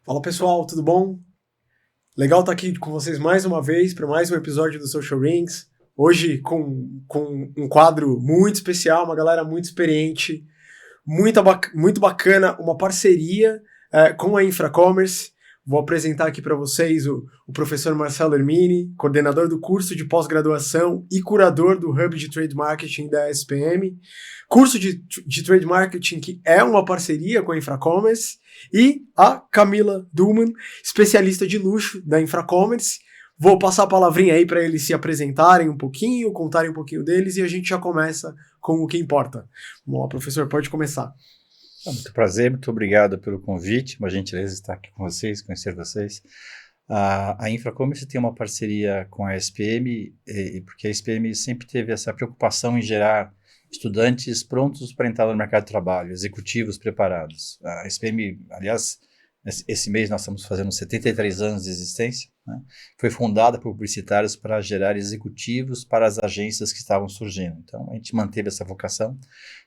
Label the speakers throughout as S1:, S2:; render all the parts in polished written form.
S1: Fala pessoal, tudo bom? Legal estar aqui com vocês mais uma vez para mais um episódio do Social Rings. Hoje com um quadro muito especial, uma galera muito experiente, muito bacana, uma parceria com a Infracommerce. Vou apresentar aqui para vocês o professor Marcelo Hermini, coordenador do curso de pós-graduação e curador do Hub de Trade Marketing da SPM. Curso de Trade Marketing que é uma parceria com a Infracommerce. E a Camila Duman, especialista de luxo da Infracommerce. Vou passar a palavrinha aí para eles se apresentarem um pouquinho, contarem um pouquinho deles e a gente já começa com o que importa. Vamos lá, professor, pode começar.
S2: Muito prazer, muito obrigado pelo convite, uma gentileza estar aqui com vocês, conhecer vocês. A Infracommerce tem uma parceria com a SPM, porque a SPM sempre teve essa preocupação em gerar estudantes prontos para entrar no mercado de trabalho, executivos preparados. A SPM, aliás, esse mês nós estamos fazendo 73 anos de existência, né? Foi fundada por publicitários para gerar executivos para as agências que estavam surgindo. Então, a gente manteve essa vocação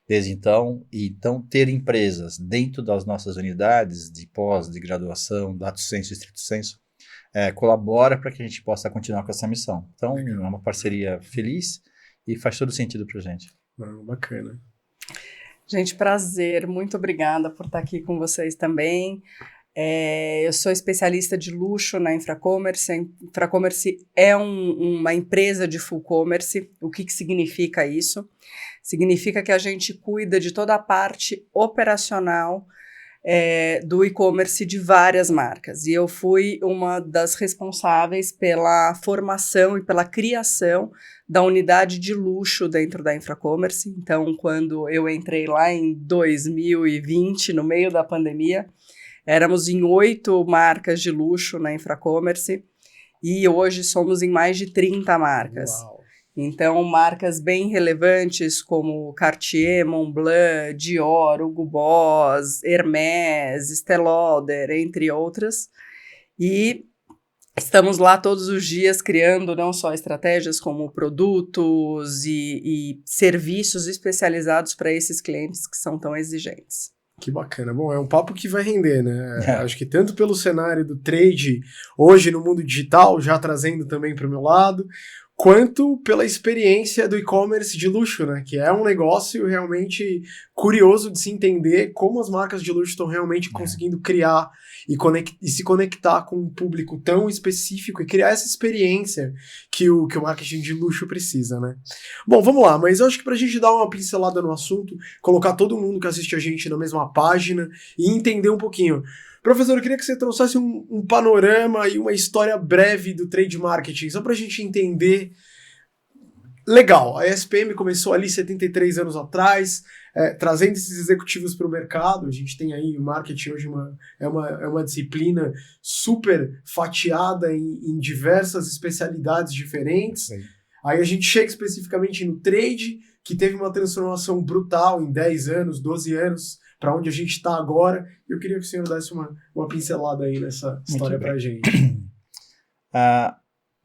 S2: desde então, e então ter empresas dentro das nossas unidades de pós, de graduação, lato sensu e stricto sensu, colabora para que a gente possa continuar com essa missão. Então, é uma parceria feliz e faz todo sentido para a gente.
S1: Bacana.
S3: Gente, prazer, muito obrigada por estar aqui com vocês também. Eu sou especialista de luxo na Infracommerce. A Infracommerce é uma empresa de full commerce. O que significa isso? Significa que a gente cuida de toda a parte operacional do e-commerce de várias marcas. E eu fui uma das responsáveis pela formação e pela criação da unidade de luxo dentro da Infracommerce. Então, quando eu entrei lá em 2020, no meio da pandemia, éramos em 8 marcas de luxo na Infracommerce e hoje somos em mais de 30 marcas.
S1: Uau.
S3: Então, marcas bem relevantes como Cartier, Montblanc, Dior, Hugo Boss, Hermès, Estée Lauder, entre outras. E estamos lá todos os dias criando não só estratégias como produtos e serviços especializados para esses clientes que são tão exigentes.
S1: Que bacana. Bom, é um papo que vai render, né? Acho que tanto pelo cenário do trade hoje no mundo digital, já trazendo também para o meu lado, quanto pela experiência do e-commerce de luxo, né? Que é um negócio realmente curioso de se entender como as marcas de luxo estão realmente conseguindo criar e se conectar com um público tão específico e criar essa experiência que o marketing de luxo precisa, né? Bom, vamos lá, mas eu acho que pra gente dar uma pincelada no assunto, colocar todo mundo que assiste a gente na mesma página e entender um pouquinho. Professor, eu queria que você trouxesse um panorama e uma história breve do trade marketing, só pra gente entender. Legal, a SPM começou ali 73 anos atrás, trazendo esses executivos para o mercado. A gente tem aí o marketing hoje é uma disciplina super fatiada em diversas especialidades diferentes.
S2: Sim.
S1: Aí a gente chega especificamente no trade, que teve uma transformação brutal em 10 anos, 12 anos, para onde a gente está agora. Eu queria que o senhor desse uma pincelada aí nessa história para a gente.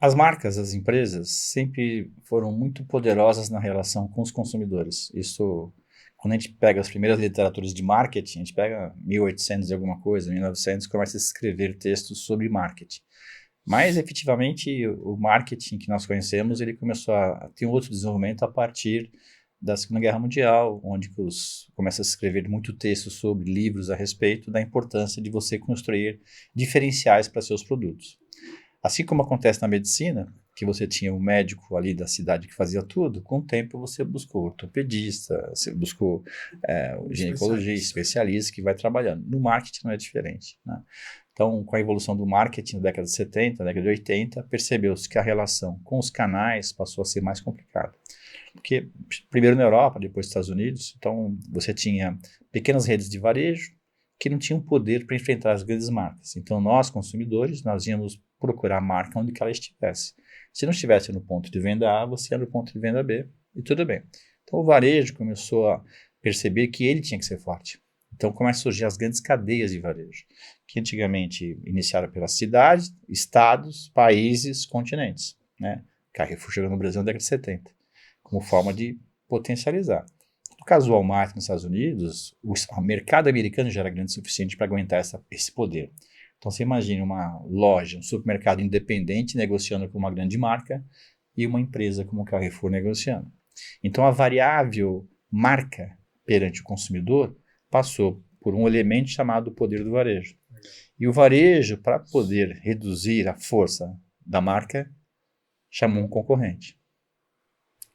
S2: As marcas, as empresas, sempre foram muito poderosas na relação com os consumidores. Isso, quando a gente pega as primeiras literaturas de marketing, a gente pega 1800 e alguma coisa, 1900, começa a escrever textos sobre marketing. Mas, efetivamente, o marketing que nós conhecemos, ele começou a ter um outro desenvolvimento a partir da Segunda Guerra Mundial, onde começa a se escrever muito texto sobre livros a respeito da importância de você construir diferenciais para seus produtos. Assim como acontece na medicina, que você tinha um médico ali da cidade que fazia tudo, com o tempo você buscou ortopedista, você buscou o ginecologista, especialista que vai trabalhando. No marketing não é diferente, né? Então, com a evolução do marketing na década de 70, na década de 80, percebeu-se que a relação com os canais passou a ser mais complicada. Porque, primeiro na Europa, depois nos Estados Unidos, então você tinha pequenas redes de varejo que não tinham poder para enfrentar as grandes marcas. Então, nós, consumidores, nós íamos procurar a marca onde que ela estivesse. Se não estivesse no ponto de venda A, você ia no ponto de venda B, e tudo bem. Então, o varejo começou a perceber que ele tinha que ser forte. Então, começam a surgir as grandes cadeias de varejo, que antigamente iniciaram pelas cidades, estados, países, continentes, né? Carrefour chegou no Brasil na década de 70, como forma de potencializar. No caso do Walmart nos Estados Unidos, o mercado americano já era grande o suficiente para aguentar esse poder. Então você imagina uma loja, um supermercado independente negociando com uma grande marca e uma empresa como o Carrefour negociando. Então a variável marca perante o consumidor passou por um elemento chamado poder do varejo. E o varejo, para poder reduzir a força da marca, chamou um concorrente,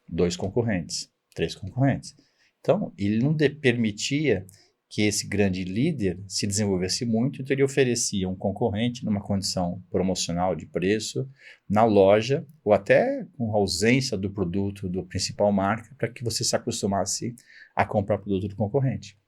S2: 2 concorrentes, 3 concorrentes. Então, ele não permitia que esse grande líder se desenvolvesse muito, então ele oferecia um concorrente numa condição promocional de preço na loja, ou até com ausência do produto do principal marca, para que você se acostumasse a comprar o produto do concorrente.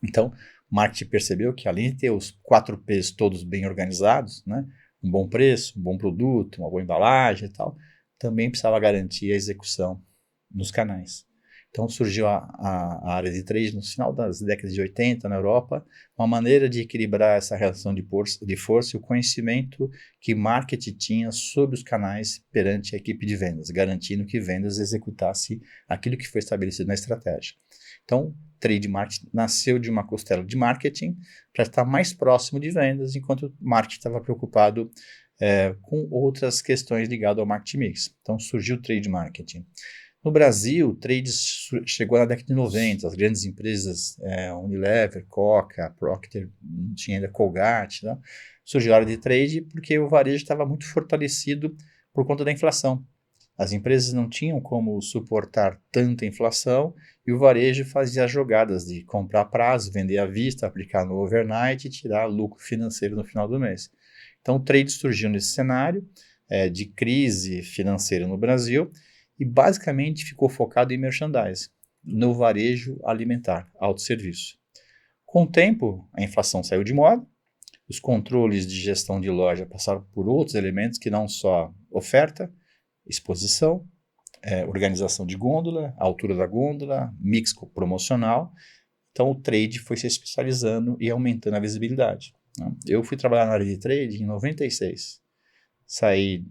S2: Então, o marketing percebeu que, além de ter os 4 P's todos bem organizados, né, um bom preço, um bom produto, uma boa embalagem e tal, também precisava garantir a execução nos canais. Então surgiu a área de trade no final das décadas de 80 na Europa, uma maneira de equilibrar essa relação de força e o conhecimento que marketing tinha sobre os canais perante a equipe de vendas, garantindo que vendas executasse aquilo que foi estabelecido na estratégia. Então, trade marketing nasceu de uma costela de marketing para estar mais próximo de vendas, enquanto o marketing estava preocupado com outras questões ligadas ao marketing mix. Então surgiu o trade marketing. No Brasil, o trade chegou na década de 90, as grandes empresas, Unilever, Coca, Procter, não tinha ainda Colgate, né? Surgiu a área de trade porque o varejo estava muito fortalecido por conta da inflação. As empresas não tinham como suportar tanta inflação e o varejo fazia jogadas de comprar prazo, vender à vista, aplicar no overnight e tirar lucro financeiro no final do mês. Então, o trade surgiu nesse cenário de crise financeira no Brasil e basicamente ficou focado em merchandising, no varejo alimentar, autosserviço. Com o tempo, a inflação saiu de moda, os controles de gestão de loja passaram por outros elementos que não só oferta, exposição, organização de gôndola, altura da gôndola, mix promocional. Então, o trade foi se especializando e aumentando a visibilidade. Eu fui trabalhar na área de trade em 96. Saí,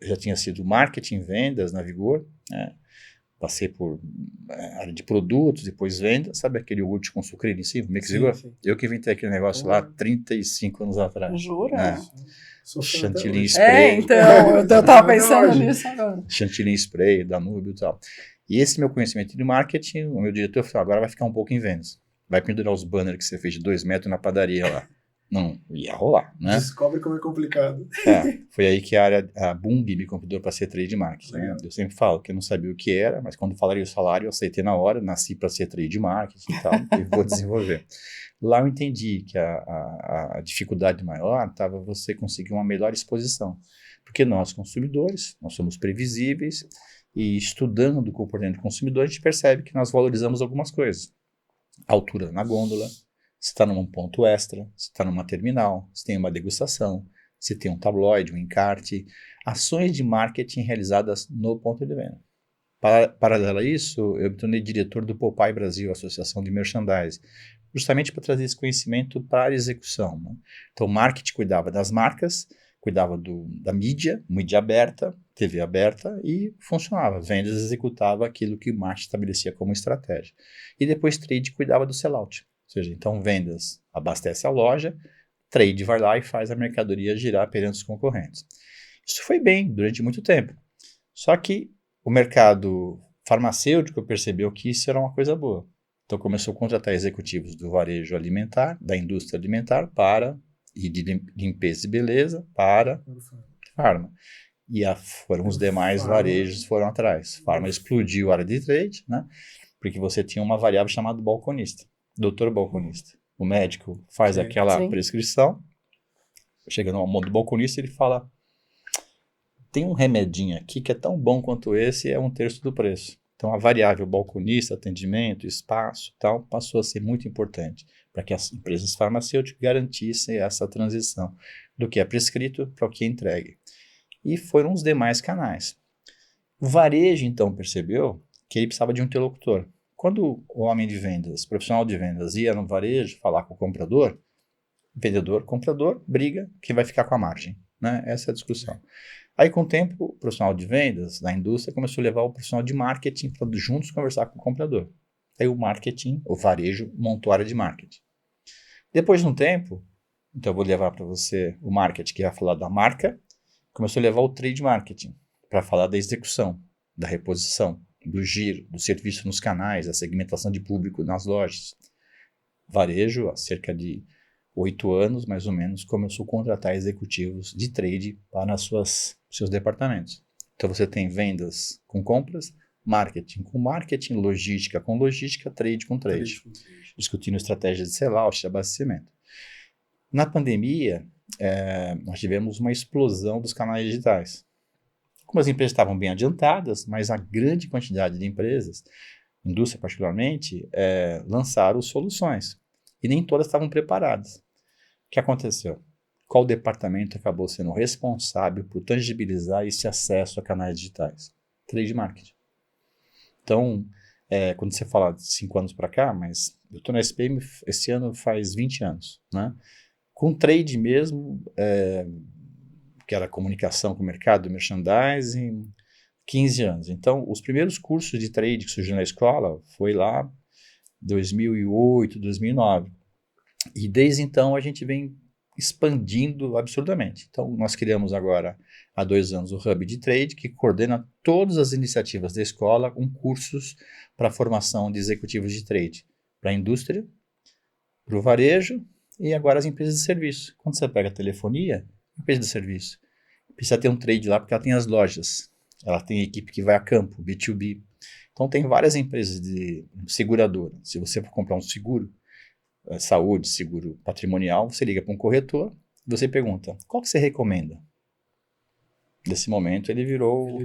S2: já tinha sido marketing, vendas na Vigor, passei por área de produtos, depois vendas, sabe aquele iogurte com sucrilho em cima, Mix Vigor? Eu que inventei aquele negócio lá 35 anos atrás.
S3: Jura?
S2: Chantilly spray.
S3: Então, eu tava pensando nisso agora.
S2: Chantilly spray, Danúbio e tal. E esse meu conhecimento de marketing, o meu diretor falou, agora vai ficar um pouco em vendas. Vai pendurar os banners que você fez de 2 metros na padaria lá. Não ia rolar, né?
S1: Descobre como é complicado.
S2: Foi aí que a Bung me convidou para ser trade marketing. Né? Eu sempre falo que eu não sabia o que era, mas quando falaram o salário, eu aceitei na hora, nasci para ser trade marketing e tal, e vou desenvolver. Lá eu entendi que a dificuldade maior estava você conseguir uma melhor exposição. Porque nós, consumidores, nós somos previsíveis e estudando o comportamento do consumidor, a gente percebe que nós valorizamos algumas coisas. A altura na gôndola, você está num ponto extra, você está numa terminal, você tem uma degustação, você tem um tabloide, um encarte, ações de marketing realizadas no ponto de venda. Paralelo a isso, eu me tornei diretor do Popeye Brasil, Associação de Merchandising, justamente para trazer esse conhecimento para a execução. Né? Então, o marketing cuidava das marcas, cuidava da mídia aberta, TV aberta, e funcionava. Vendas executava aquilo que o marketing estabelecia como estratégia. E depois, trade cuidava do sellout. Ou seja, então vendas abastece a loja, trade vai lá e faz a mercadoria girar perante os concorrentes. Isso foi bem durante muito tempo. Só que o mercado farmacêutico percebeu que isso era uma coisa boa. Então começou a contratar executivos do varejo alimentar, da indústria alimentar, e de limpeza e beleza para farma. E foram os demais varejos foram atrás. Farma explodiu a área de trade, né? Porque você tinha uma variável chamada balconista. Doutor balconista. O médico faz aquela prescrição, chega no mão do balconista e ele fala, tem um remedinho aqui que é tão bom quanto esse e é 1/3 do preço. Então a variável balconista, atendimento, espaço, tal, passou a ser muito importante para que as empresas farmacêuticas garantissem essa transição do que é prescrito para o que é entregue. E foram os demais canais. O varejo, então, percebeu que ele precisava de um interlocutor. Quando o homem de vendas, profissional de vendas, ia no varejo falar com o comprador, vendedor, comprador, briga, quem vai ficar com a margem, né? Essa é a discussão. Aí, com o tempo, o profissional de vendas da indústria começou a levar o profissional de marketing para juntos conversar com o comprador. Aí o marketing, o varejo, montou a área de marketing. Depois de um tempo, então eu vou levar para você o marketing, que vai falar da marca, começou a levar o trade marketing para falar da execução, da reposição, do giro, do serviço nos canais, da segmentação de público nas lojas. Varejo, há cerca de 8 anos, mais ou menos, começou a contratar executivos de trade para seus departamentos. Então você tem vendas com compras, marketing com marketing, logística com logística, trade com trade. Discutindo estratégias de sellout, de abastecimento. Na pandemia, nós tivemos uma explosão dos canais digitais. Como as empresas estavam bem adiantadas, mas a grande quantidade de empresas, indústria particularmente, lançaram soluções. E nem todas estavam preparadas. O que aconteceu? Qual departamento acabou sendo responsável por tangibilizar esse acesso a canais digitais? Trade marketing. Então, quando você fala de 5 anos para cá, mas eu estou na SPM esse ano faz 20 anos, né? Com trade mesmo, que era comunicação com o mercado, merchandising, 15 anos. Então, os primeiros cursos de trade que surgiram na escola foi lá 2008, 2009. E desde então a gente vem expandindo absurdamente. Então, nós criamos agora, há 2 anos, o Hub de Trade, que coordena todas as iniciativas da escola com cursos para a formação de executivos de trade, para a indústria, para o varejo e agora as empresas de serviço. Quando você pega a telefonia, empresa de serviço, precisa ter um trade lá porque ela tem as lojas, ela tem equipe que vai a campo, B2B. Então, tem várias empresas de seguradora. Se você for comprar um seguro, saúde, seguro patrimonial, você liga para um corretor, você pergunta, qual que você recomenda? Nesse momento, ele virou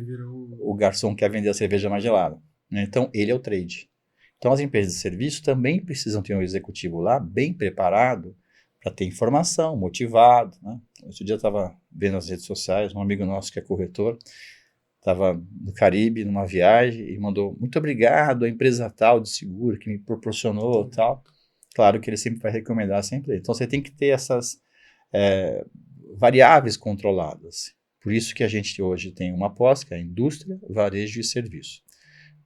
S2: o garçom que quer vender a cerveja mais gelada. Né? Então, ele é o trade. Então, as empresas de serviço também precisam ter um executivo lá bem preparado para ter informação, motivado. Né? Outro dia eu estava vendo nas redes sociais, um amigo nosso que é corretor, estava no Caribe, numa viagem, e mandou, muito obrigado à empresa tal de seguro que me proporcionou tal. Claro que ele sempre vai recomendar sempre. Então, você tem que ter essas variáveis controladas. Por isso que a gente hoje tem uma pós, que é a indústria, varejo e serviço.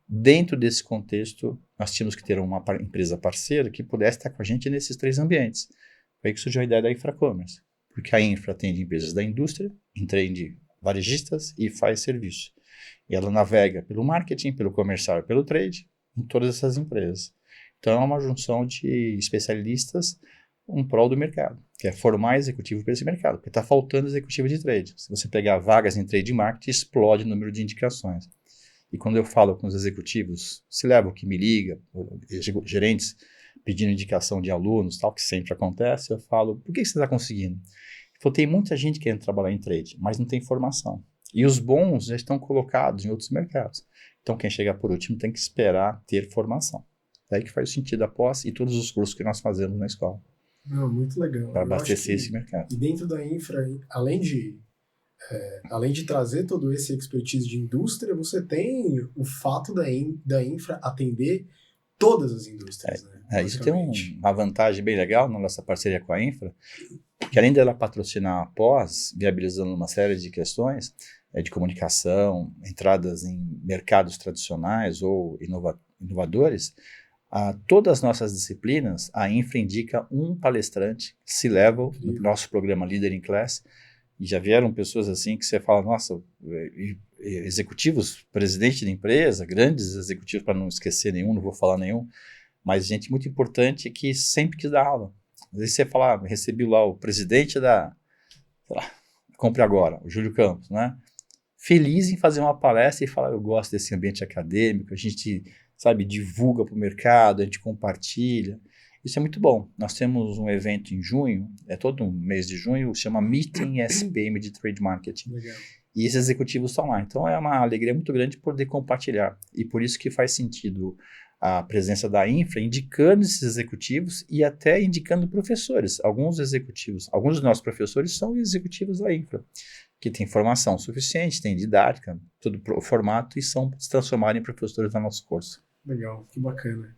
S2: Dentro desse contexto, nós tínhamos que ter uma empresa parceira que pudesse estar com a gente nesses 3 ambientes. Foi aí que surgiu a ideia da Infracommerce. Porque a Infra atende empresas da indústria, entende varejistas e faz serviço. E ela navega pelo marketing, pelo comercial e pelo trade em todas essas empresas. Então, é uma junção de especialistas em prol do mercado, que é formar executivo para esse mercado, porque está faltando executivo de trade. Se você pegar vagas em trade marketing, explode o número de indicações. E quando eu falo com os executivos, se leva o que me liga, gerentes pedindo indicação de alunos, tal, que sempre acontece, eu falo, por que você está conseguindo? Falei, tem muita gente querendo trabalhar em trade, mas não tem formação. E os bons já estão colocados em outros mercados. Então, quem chegar por último tem que esperar ter formação. Daí que faz sentido a pós e todos os cursos que nós fazemos na escola.
S1: Não, muito legal.
S2: Para abastecer esse mercado.
S1: E dentro da Infra, além de trazer todo esse expertise de indústria, você tem o fato da Infra atender todas as indústrias.
S2: Isso tem uma vantagem bem legal na nossa parceria com a Infra, que além dela patrocinar a pós, viabilizando uma série de questões de comunicação, entradas em mercados tradicionais ou inovadores, todas as nossas disciplinas, a Infra indica um palestrante, C-Level, no nosso programa Leader in Class, e já vieram pessoas assim que você fala, nossa, executivos, presidente da empresa, grandes executivos, para não esquecer nenhum, não vou falar nenhum, mas gente muito importante que sempre quis dar aula. Às vezes você fala, recebi lá o presidente da, sei lá, Compre Agora, o Júlio Campos, né? Feliz em fazer uma palestra e falar, eu gosto desse ambiente acadêmico, a gente, sabe, divulga para o mercado, a gente compartilha. Isso é muito bom. Nós temos um evento em junho, todo um mês de junho, chama Meeting SPM de Trade Marketing.
S1: Legal.
S2: E esses executivos estão lá. Então é uma alegria muito grande poder compartilhar. E por isso que faz sentido a presença da Infra indicando esses executivos e até indicando professores. Alguns dos nossos professores são executivos da Infra, que têm formação suficiente, têm didática, todo o formato e se transformaram em professores do nosso curso.
S1: Legal, que bacana.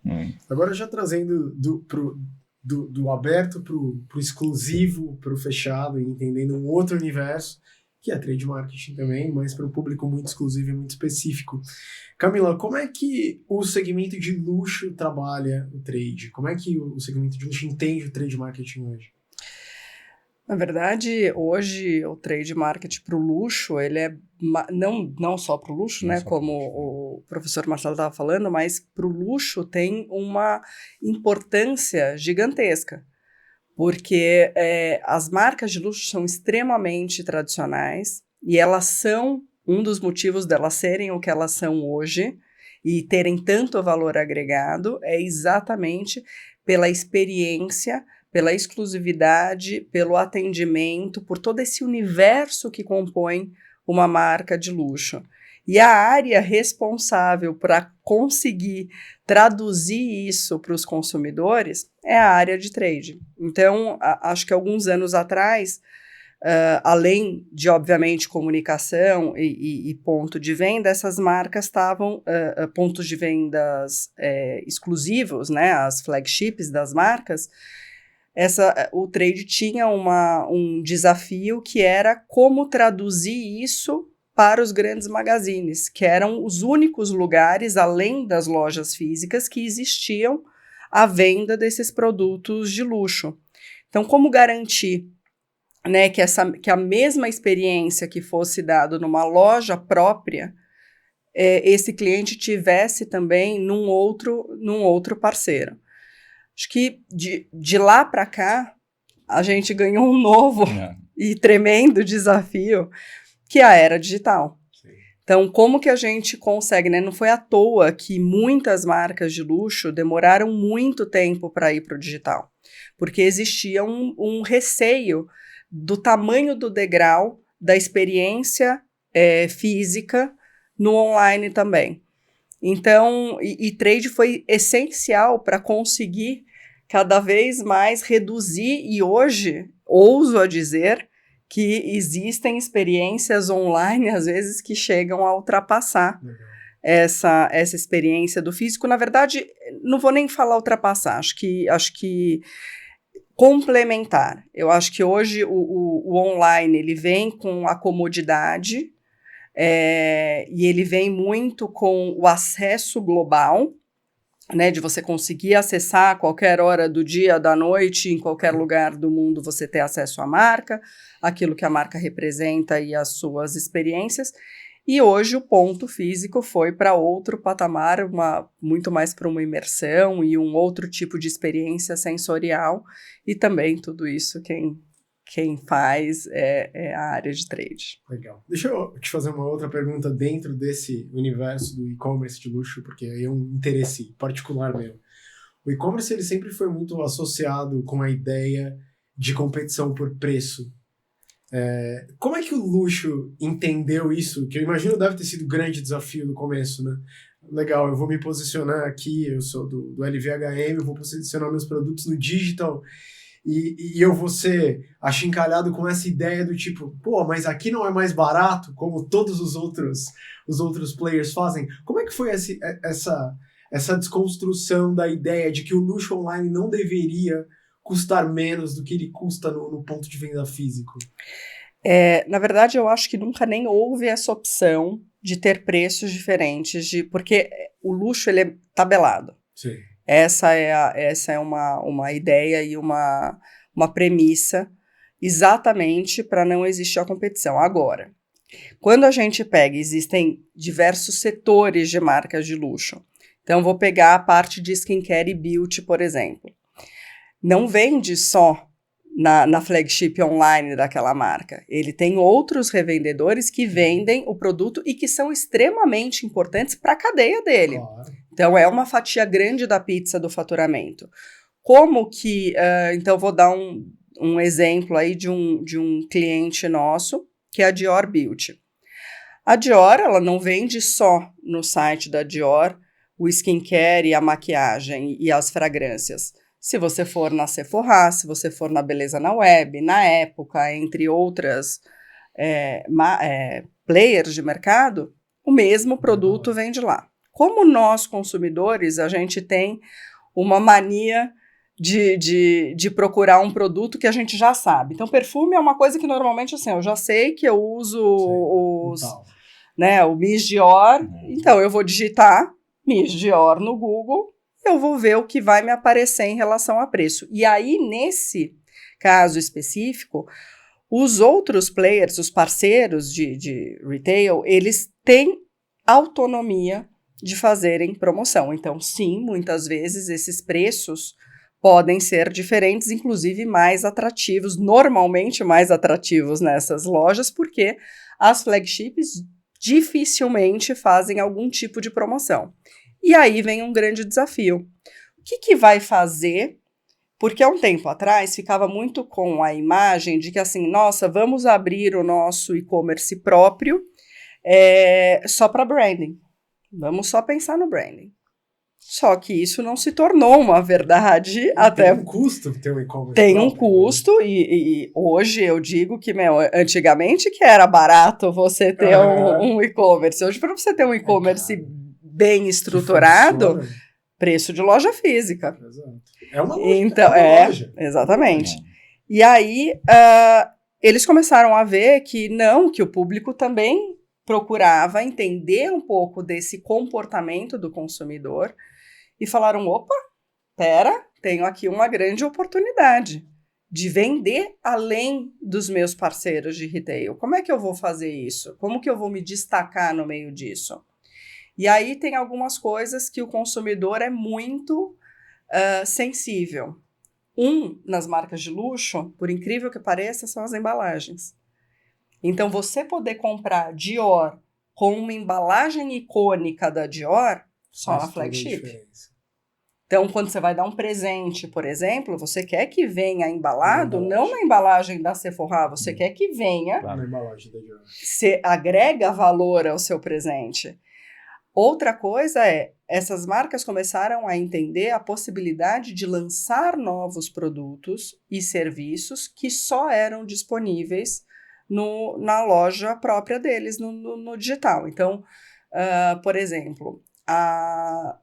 S1: Agora já trazendo do aberto para o exclusivo, para o fechado, e entendendo um outro universo, que é trade marketing também, mas para um público muito exclusivo e muito específico. Camila, como é que o segmento de luxo trabalha o trade? Como é que o segmento de luxo entende o trade marketing hoje?
S3: Na verdade, hoje o trade marketing para o luxo, ele é não só para o luxo, né, como o professor Marcelo estava falando, mas para o luxo tem uma importância gigantesca, porque as marcas de luxo são extremamente tradicionais e elas são, um dos motivos delas serem o que elas são hoje e terem tanto valor agregado é exatamente pela experiência, pela exclusividade, pelo atendimento, por todo esse universo que compõe uma marca de luxo. E a área responsável para conseguir traduzir isso para os consumidores é a área de trade. Então, acho que alguns anos atrás, além de, obviamente, comunicação e ponto de venda, essas marcas estavam, pontos de vendas exclusivos, né, as flagships das marcas, o trade tinha um desafio que era como traduzir isso para os grandes magazines, que eram os únicos lugares, além das lojas físicas, que existiam a venda desses produtos de luxo. Então, como garantir, né, que a mesma experiência que fosse dada numa loja própria, esse cliente tivesse também num outro parceiro? Acho que de lá para cá, a gente ganhou um novo e tremendo desafio, que é a era digital. Sim. Então, como que a gente consegue, né? Não foi à toa que muitas marcas de luxo demoraram muito tempo para ir para o digital, porque existia um receio do tamanho do degrau da experiência física no online também. Então, e trade foi essencial para conseguir cada vez mais reduzir, e hoje, ouso a dizer, que existem experiências online, às vezes, que chegam a ultrapassar essa experiência do físico. Na verdade, não vou nem falar ultrapassar, acho que complementar. Eu acho que hoje o online ele vem com a comodidade, e ele vem muito com o acesso global, né, de você conseguir acessar a qualquer hora do dia, da noite, em qualquer lugar do mundo, você ter acesso à marca, aquilo que a marca representa e as suas experiências. E hoje o ponto físico foi para outro patamar, muito mais para uma imersão e um outro tipo de experiência sensorial, e também tudo isso quem faz é a área de trade.
S1: Legal. Deixa eu te fazer uma outra pergunta dentro desse universo do e-commerce de luxo, porque aí é um interesse particular meu. O e-commerce ele sempre foi muito associado com a ideia de competição por preço. Como é que o luxo entendeu isso? Que eu imagino deve ter sido um grande desafio no começo, né? Legal, eu vou me posicionar aqui, eu sou do LVHM, eu vou posicionar meus produtos no digital e eu vou ser achincalhado com essa ideia do tipo, pô, mas aqui não é mais barato, como todos os outros players fazem. Como é que foi essa desconstrução da ideia de que o luxo online não deveria custar menos do que ele custa no ponto de venda físico?
S3: Na verdade, eu acho que nunca nem houve essa opção de ter preços diferentes, porque o luxo ele é tabelado.
S1: Sim.
S3: Essa é uma ideia e uma premissa exatamente para não existir a competição. Agora, quando a gente pega, existem diversos setores de marcas de luxo. Então, vou pegar a parte de skincare e beauty, por exemplo. Não vende só na flagship online daquela marca. Ele tem outros revendedores que vendem o produto e que são extremamente importantes para a cadeia dele.
S1: Claro.
S3: Então, é uma fatia grande da pizza do faturamento. Como que... então, vou dar um exemplo aí de um cliente nosso, que é a Dior Beauty. A Dior, ela não vende só no site da Dior o skincare e a maquiagem e as fragrâncias. Se você for na Sephora, se você for na Beleza na Web, na Época, entre outras players de mercado, o mesmo produto vem de lá. Como nós, consumidores, a gente tem uma mania de procurar um produto que a gente já sabe. Então, perfume é uma coisa que normalmente, assim, eu já sei que eu uso o Miss Dior, então eu vou digitar Miss Dior no Google, eu vou ver o que vai me aparecer em relação a preço. E aí, nesse caso específico, os outros players, os parceiros de retail, eles têm autonomia de fazerem promoção. Então, sim, muitas vezes esses preços podem ser diferentes, inclusive mais atrativos, normalmente mais atrativos nessas lojas, porque as flagships dificilmente fazem algum tipo de promoção. E aí vem um grande desafio. O que vai fazer? Porque há um tempo atrás ficava muito com a imagem de que assim, nossa, vamos abrir o nosso e-commerce próprio só para branding. Vamos só pensar no branding. Só que isso não se tornou uma verdade até...
S1: Tem um custo ter um e-commerce
S3: Tem
S1: próprio,
S3: um custo, e hoje eu digo que, antigamente que era barato você ter um e-commerce. Hoje, para você ter um e-commerce bem estruturado, preço de loja física.
S1: Exato. É uma loja.
S3: Então, loja. Exatamente. E aí, eles começaram a ver que não, que o público também procurava entender um pouco desse comportamento do consumidor e falaram, opa, tenho aqui uma grande oportunidade de vender além dos meus parceiros de retail. Como é que eu vou fazer isso? Como que eu vou me destacar no meio disso? E aí tem algumas coisas que o consumidor é muito sensível. Nas marcas de luxo, por incrível que pareça, são as embalagens. Então, você poder comprar Dior com uma embalagem icônica da Dior, só na flagship. Então, quando você vai dar um presente, por exemplo, você quer que venha embalado, não na embalagem da Sephora, você quer que venha...
S1: Na embalagem da Dior.
S3: Você agrega valor ao seu presente. Outra coisa essas marcas começaram a entender a possibilidade de lançar novos produtos e serviços que só eram disponíveis na loja própria deles, no digital. Então, por exemplo, a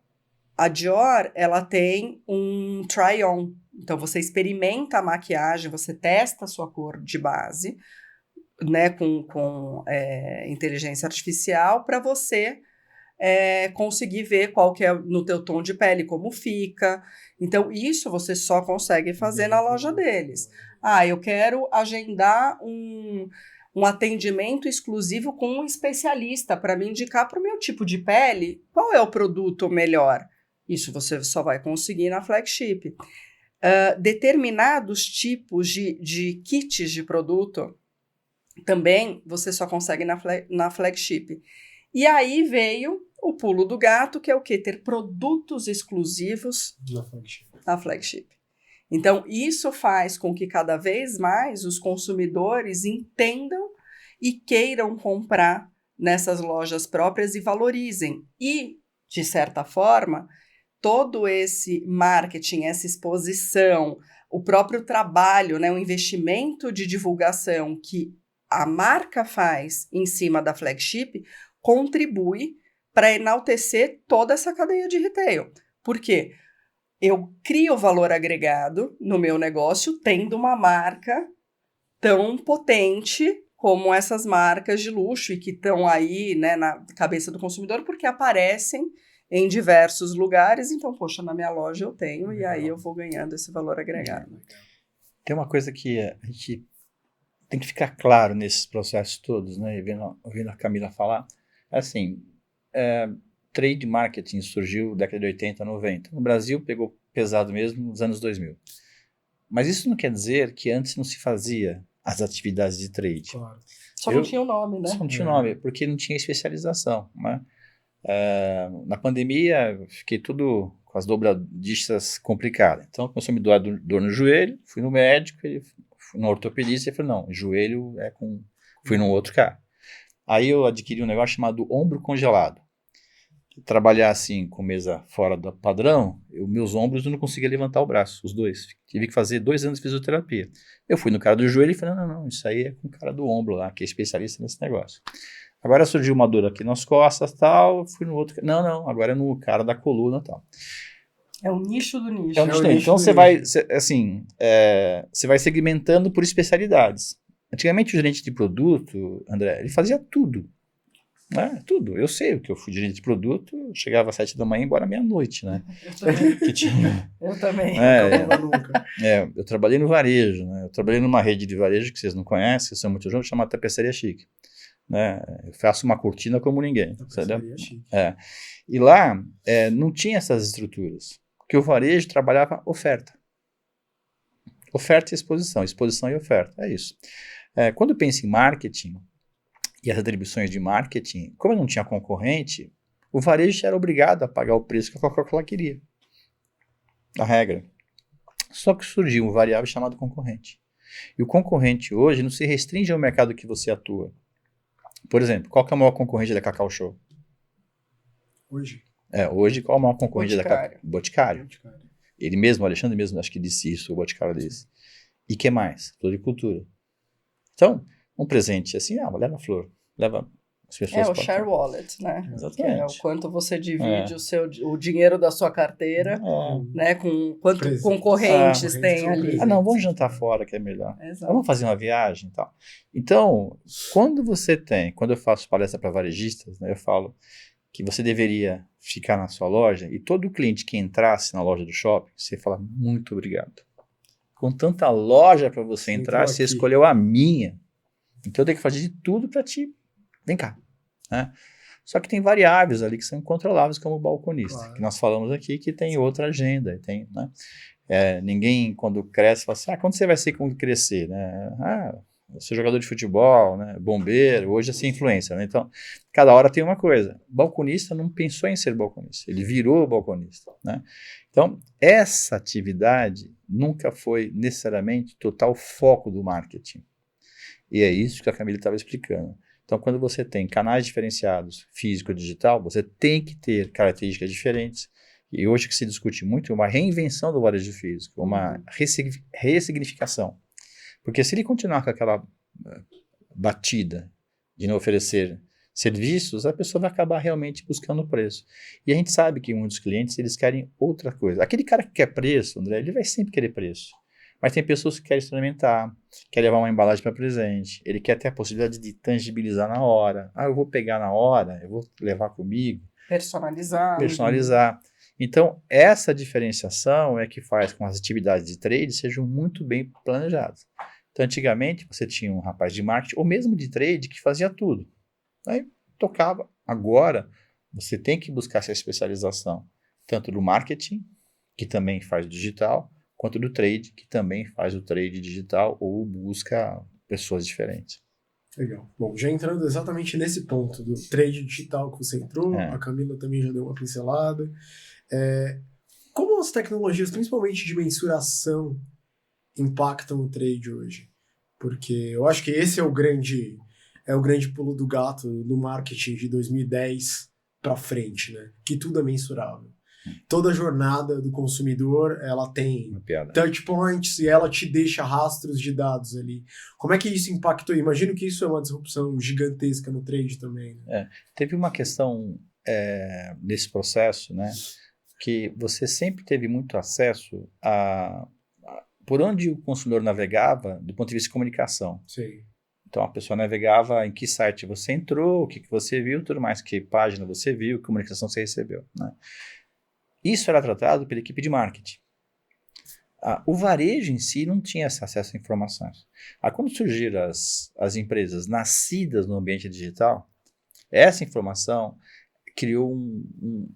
S3: Dior, ela tem um try-on. Então, você experimenta a maquiagem, você testa a sua cor de base, né, com inteligência artificial, para você conseguir ver qual que é no teu tom de pele, como fica. Então, isso você só consegue fazer na loja deles. Eu quero agendar um atendimento exclusivo com um especialista para me indicar para o meu tipo de pele qual é o produto melhor. Isso você só vai conseguir na flagship. Determinados tipos de kits de produto também você só consegue na flagship. E aí veio o pulo do gato, que é o quê? Ter produtos exclusivos na flagship. Então, isso faz com que cada vez mais os consumidores entendam e queiram comprar nessas lojas próprias e valorizem. E, de certa forma, todo esse marketing, essa exposição, o próprio trabalho, né, o investimento de divulgação que a marca faz em cima da flagship contribui para enaltecer toda essa cadeia de retail. Por quê? Eu crio valor agregado no meu negócio tendo uma marca tão potente como essas marcas de luxo e que estão aí, né, na cabeça do consumidor porque aparecem em diversos lugares. Então, poxa, na minha loja eu tenho e aí eu vou ganhando esse valor agregado.
S2: Tem uma coisa que a gente tem que ficar claro nesses processos todos, né? Ouvindo a Camila falar, assim, trade marketing surgiu na década de 80, 90. No Brasil pegou pesado mesmo nos anos 2000. Mas isso não quer dizer que antes não se fazia as atividades de trade.
S1: Claro.
S3: Só não tinha o nome, né?
S2: Só não tinha o nome, porque não tinha especialização, né? Na pandemia, fiquei tudo com as dobradiças complicadas. Então, começou a me doar dor no joelho, fui no médico, fui no ortopedista e falei, não, joelho fui num outro cara. Aí eu adquiri um negócio chamado ombro congelado. Trabalhar assim, com mesa fora do padrão, meus ombros eu não conseguia levantar o braço, os dois. Tive que fazer 2 anos de fisioterapia. Eu fui no cara do joelho e falei, não, isso aí é com o cara do ombro lá, que é especialista nesse negócio. Agora surgiu uma dor aqui nas costas, tal, fui no outro, não, agora é no cara da coluna, tal.
S3: É um nicho do nicho.
S2: É um nicho. Então você vai, assim, você vai segmentando por especialidades. Antigamente o gerente de produto, André, ele fazia tudo. Né? Tudo. Eu sei o que eu fui gerente de produto, chegava às 7 da manhã e embora meia-noite, né?
S3: Eu também.
S2: Eu trabalhei no varejo, né? Eu trabalhei numa rede de varejo que vocês não conhecem, que são muito jovens, chamada Tapeçaria Chique. Né? Eu faço uma cortina como ninguém.
S1: Tapeçaria Chique.
S2: E lá não tinha essas estruturas, porque o varejo trabalhava oferta. Oferta e exposição, exposição e oferta, é isso. Quando eu penso em marketing, e as atribuições de marketing, como não tinha concorrente, o varejo era obrigado a pagar o preço que a Coca-Cola queria. A regra. Só que surgiu um variável chamado concorrente. E o concorrente hoje não se restringe ao mercado que você atua. Por exemplo, qual que é o maior concorrente da Cacau Show?
S1: Hoje?
S2: Hoje, qual é o maior concorrente da Cacau?
S3: Boticário.
S2: Ele mesmo, o Alexandre mesmo, acho que disse isso, o Boticário disse. E que mais? Floricultura. Então, um presente assim, leva flor, leva as pessoas.
S3: O share wallet, né?
S2: Exatamente.
S3: Que é o quanto você divide o dinheiro da sua carteira, né? Com quanto concorrentes tem ali.
S2: Não, vamos jantar fora que é melhor.
S3: Exato.
S2: Vamos fazer uma viagem e tal. Então, quando eu faço palestra para varejistas, né, eu falo que você deveria ficar na sua loja e todo cliente que entrasse na loja do shopping, você fala muito obrigado. Com tanta loja para você entrar, você escolheu a minha. Então eu tenho que fazer de tudo para vem cá. Né? Só que tem variáveis ali que são incontroláveis, como o balconista, que nós falamos aqui, que tem outra agenda. Tem, né? Ninguém, quando cresce, fala assim, quando você vai ser quando crescer? Né? Você é jogador de futebol, né? Bombeiro, hoje é ser influencer. Né? Então, cada hora tem uma coisa. Balconista não pensou em ser balconista, ele virou balconista. Né? Então, essa atividade nunca foi necessariamente total foco do marketing. E é isso que a Camila estava explicando. Então, quando você tem canais diferenciados, físico e digital, você tem que ter características diferentes. E hoje que se discute muito uma reinvenção do varejo físico, uma ressignificação. Porque se ele continuar com aquela batida de não oferecer serviços, a pessoa vai acabar realmente buscando preço. E a gente sabe que muitos clientes, eles querem outra coisa. Aquele cara que quer preço, André, ele vai sempre querer preço. Mas tem pessoas que querem experimentar, quer levar uma embalagem para presente, ele quer ter a possibilidade de tangibilizar na hora. Eu vou pegar na hora, eu vou levar comigo. Personalizar. Então, essa diferenciação é que faz com que as atividades de trade sejam muito bem planejadas. Então, antigamente, você tinha um rapaz de marketing, ou mesmo de trade, que fazia tudo. Aí, tocava. Agora, você tem que buscar essa especialização, tanto do marketing, que também faz o digital, quanto do trade, que também faz o trade digital ou busca pessoas diferentes.
S1: Legal. Bom, já entrando exatamente nesse ponto do trade digital que você entrou, a Camila também já deu uma pincelada. Como as tecnologias, principalmente de mensuração, impactam o trade hoje? Porque eu acho que esse é o grande pulo do gato do marketing de 2010 para frente, né? Que tudo é mensurável. Toda a jornada do consumidor, ela tem touch points e ela te deixa rastros de dados ali. Como é que isso impactou? Imagino que isso é uma disrupção gigantesca no trade também. Né?
S2: Teve uma questão nesse processo, né, que você sempre teve muito acesso por onde o consumidor navegava do ponto de vista de comunicação.
S1: Sim.
S2: Então, a pessoa navegava em que site você entrou, o que você viu, tudo mais, que página você viu, que comunicação você recebeu, né? Isso era tratado pela equipe de marketing. O varejo em si não tinha esse acesso a informações. Quando surgiram as empresas nascidas no ambiente digital, essa informação criou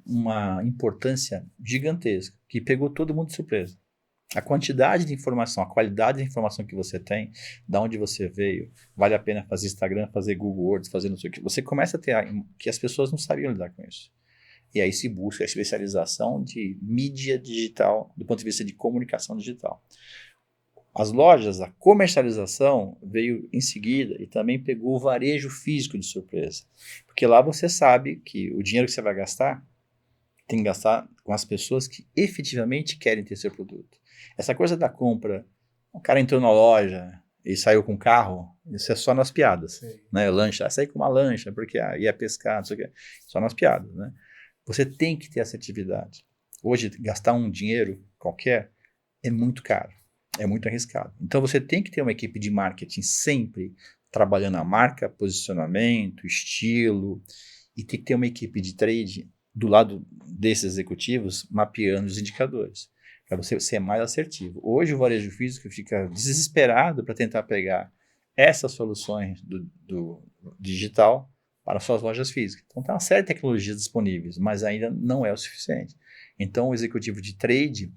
S2: uma importância gigantesca, que pegou todo mundo de surpresa. A quantidade de informação, a qualidade da informação que você tem, de onde você veio, vale a pena fazer Instagram, fazer Google Words, fazer não sei o que. Você começa a ter que as pessoas não sabiam lidar com isso. E aí se busca a especialização de mídia digital, do ponto de vista de comunicação digital. As lojas, a comercialização veio em seguida e também pegou o varejo físico de surpresa. Porque lá você sabe que o dinheiro que você vai gastar, tem que gastar com as pessoas que efetivamente querem ter seu produto. Essa coisa da compra, o cara entrou na loja e saiu com um carro, isso é só nas piadas. Né? Lancha, saí com uma lancha porque ia pescar, não sei o quê. Só nas piadas, né? Você tem que ter essa atividade. Hoje, gastar um dinheiro qualquer é muito caro, é muito arriscado. Então, você tem que ter uma equipe de marketing sempre trabalhando a marca, posicionamento, estilo, e tem que ter uma equipe de trade do lado desses executivos mapeando os indicadores, para você ser mais assertivo. Hoje, o varejo físico fica desesperado para tentar pegar essas soluções do digital para suas lojas físicas. Então, tem uma série de tecnologias disponíveis, mas ainda não é o suficiente. Então, o executivo de trade,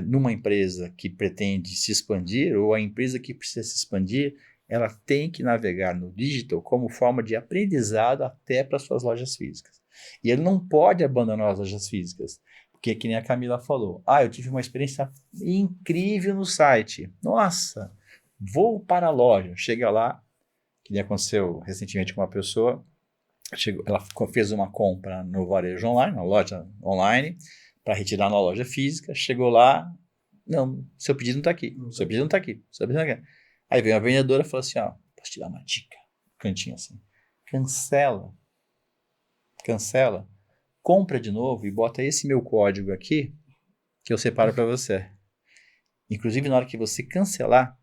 S2: numa empresa que pretende se expandir, ou a empresa que precisa se expandir, ela tem que navegar no digital como forma de aprendizado até para suas lojas físicas. E ele não pode abandonar as lojas físicas, porque, que nem a Camila falou, eu tive uma experiência incrível no site. Nossa, vou para a loja. Chega lá, que nem aconteceu recentemente com uma pessoa, ela fez uma compra no varejo online, na loja online, para retirar na loja física, chegou lá, não, seu pedido não está aqui, seu pedido não está aqui, seu pedido não está aqui. Aí veio a vendedora e falou assim, posso te dar uma dica? Cantinho assim, cancela, compra de novo e bota esse meu código aqui, que eu separo para você. Inclusive, na hora que você cancelar,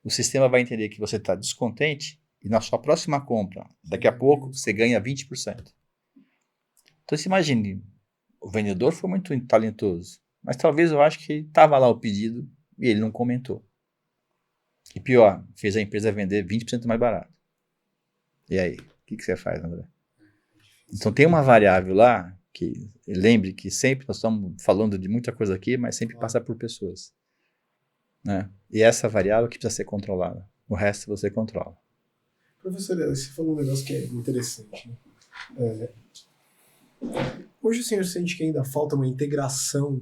S2: o sistema vai entender que você está descontente e na sua próxima compra, daqui a pouco, você ganha 20%. Então, você imagine, o vendedor foi muito talentoso, mas talvez eu acho que estava lá o pedido e ele não comentou. E pior, fez a empresa vender 20% mais barato. E aí, o que você faz, André? Então, tem uma variável lá, que lembre que sempre nós estamos falando de muita coisa aqui, mas sempre passa por pessoas. Né? E essa variável que precisa ser controlada. O resto você controla.
S1: Professor, você falou um negócio que é interessante. Né? Hoje o senhor sente que ainda falta uma integração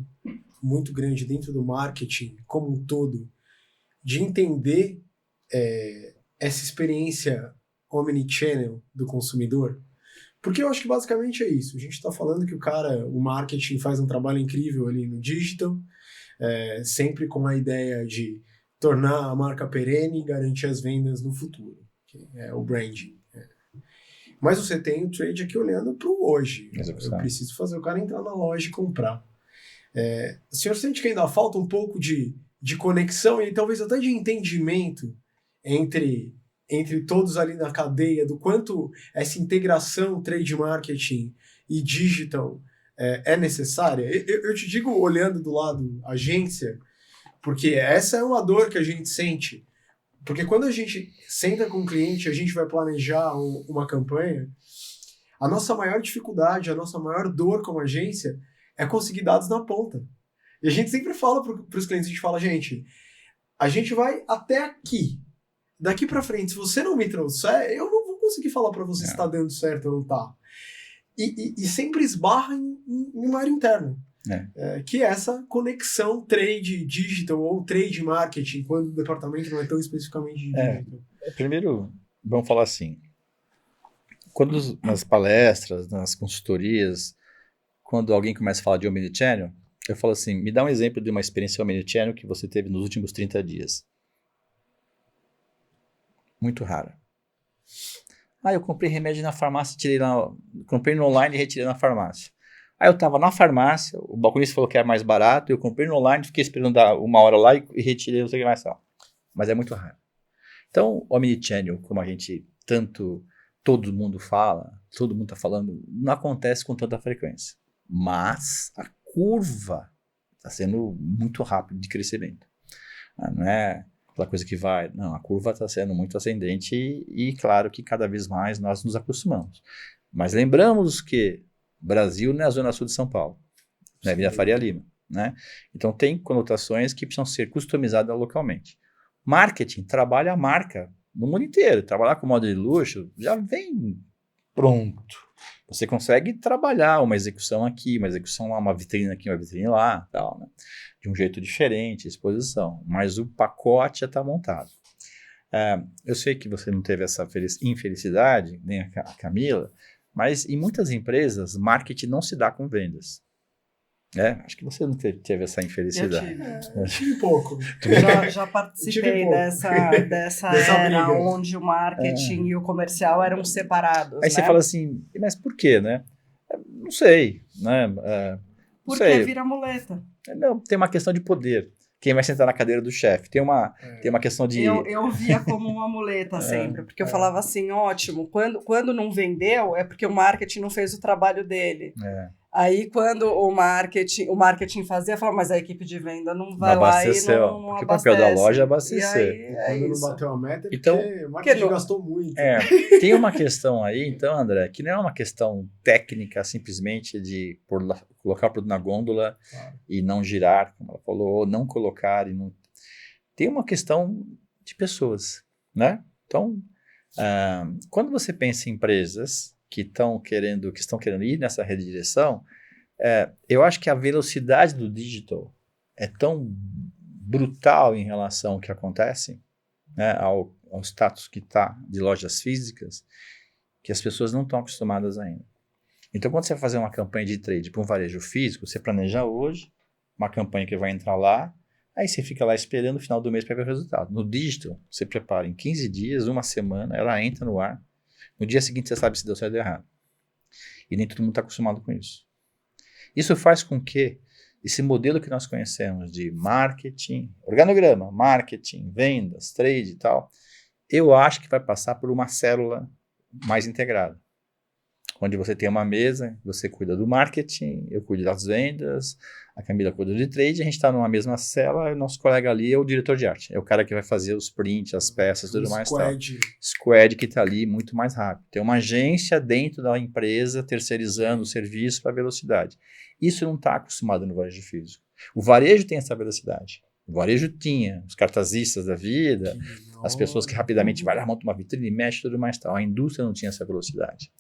S1: muito grande dentro do marketing como um todo, de entender essa experiência omnichannel do consumidor? Porque eu acho que basicamente é isso. A gente está falando que o marketing faz um trabalho incrível ali no digital, sempre com a ideia de tornar a marca perene e garantir as vendas no futuro, que é o branding. Mas você tem o trade aqui olhando para o hoje. Eu preciso fazer o cara entrar na loja e comprar. O senhor sente que ainda falta um pouco de conexão e talvez até de entendimento entre todos ali na cadeia, do quanto essa integração trade marketing e digital é necessária? Eu te digo olhando do lado agência, porque essa é uma dor que a gente sente. Porque quando a gente senta com o cliente, a gente vai planejar uma campanha, a nossa maior dificuldade, a nossa maior dor como agência é conseguir dados na ponta. E a gente sempre fala para os clientes, a gente fala, gente, a gente vai até aqui. Daqui para frente, se você não me trouxer, eu não vou conseguir falar para você se está dando certo ou não está. E sempre esbarra em uma área interna. Que é essa conexão trade digital ou trade marketing, quando o departamento não é tão especificamente de digital.
S2: Primeiro, vamos falar assim, quando nas palestras, nas consultorias, quando alguém começa a falar de omnichannel, eu falo assim, me dá um exemplo de uma experiência omnichannel que você teve nos últimos 30 dias. Muito rara. Eu comprei remédio na farmácia, comprei no online e retirei na farmácia. Aí eu estava na farmácia, o balconista falou que era mais barato, eu comprei no online, fiquei esperando dar uma hora lá e retirei, não sei o que mais tal. Mas é muito raro. Então, omnichannel, como a gente todo mundo fala, todo mundo está falando, não acontece com tanta frequência. Mas a curva está sendo muito rápida de crescimento. Não é aquela coisa que vai... Não, a curva está sendo muito ascendente e claro que cada vez mais nós nos acostumamos. Mas lembramos que Brasil não é a zona sul de São Paulo, não é Vila Faria Lima, né? Então tem conotações que precisam ser customizadas localmente. Marketing trabalha a marca no mundo inteiro. Trabalhar com moda de luxo já vem pronto. Você consegue trabalhar uma execução aqui, uma execução lá, uma vitrine aqui, uma vitrine lá, tal, né? De um jeito diferente, exposição. Mas o pacote já está montado. Eu sei que você não teve essa infelicidade, nem a Camila, mas em muitas empresas, marketing não se dá com vendas. Acho que você não teve essa infelicidade.
S1: Eu tive um pouco.
S3: Já participei dessa era onde o marketing e o comercial eram separados.
S2: Aí você fala assim, mas por quê, né? Não sei, né?
S3: Porque vira muleta.
S2: Não, tem uma questão de poder. Quem vai sentar na cadeira do chefe? Tem uma questão de...
S3: Eu via como uma muleta sempre, porque eu falava assim, ótimo, quando não vendeu, é porque o marketing não fez o trabalho dele. Aí, quando o marketing fazia, eu falava, mas a equipe de venda não vai lá e não
S2: porque
S3: abastece.
S2: O papel da loja é abastecer.
S3: E
S1: aí, quando não bateu a meta,
S2: então,
S1: porque o marketing gastou muito.
S2: Tem uma questão aí, então, André, que não é uma questão técnica, simplesmente de colocar o produto na gôndola e não girar, como ela falou, ou não colocar. Tem uma questão de pessoas, né? Então, quando você pensa em empresas que estão querendo ir nessa redireção, eu acho que a velocidade do digital é tão brutal em relação ao que acontece, né, ao status que está de lojas físicas, que as pessoas não estão acostumadas ainda. Então, quando você vai fazer uma campanha de trade para um varejo físico, você planeja hoje uma campanha que vai entrar lá, aí você fica lá esperando no final do mês para ver o resultado. No digital, você prepara em 15 dias, uma semana, ela entra no ar. No dia seguinte, você sabe se deu certo ou errado. E nem todo mundo está acostumado com isso. Isso faz com que esse modelo que nós conhecemos de marketing, organograma, marketing, vendas, trade e tal, eu acho que vai passar por uma célula mais integrada. Onde você tem uma mesa, você cuida do marketing, eu cuido das vendas, a Camila cuida de trade, a gente está numa mesma cela, e o nosso colega ali é o diretor de arte, é o cara que vai fazer os prints, as peças, tudo mais. Squad que está ali muito mais rápido. Tem uma agência dentro da empresa terceirizando o serviço para velocidade. Isso não está acostumado no varejo físico. O varejo tem essa velocidade. O varejo tinha os cartazistas da vida, as pessoas que rapidamente vai lá, monta uma vitrine, mexe, tudo mais tal. A indústria não tinha essa velocidade.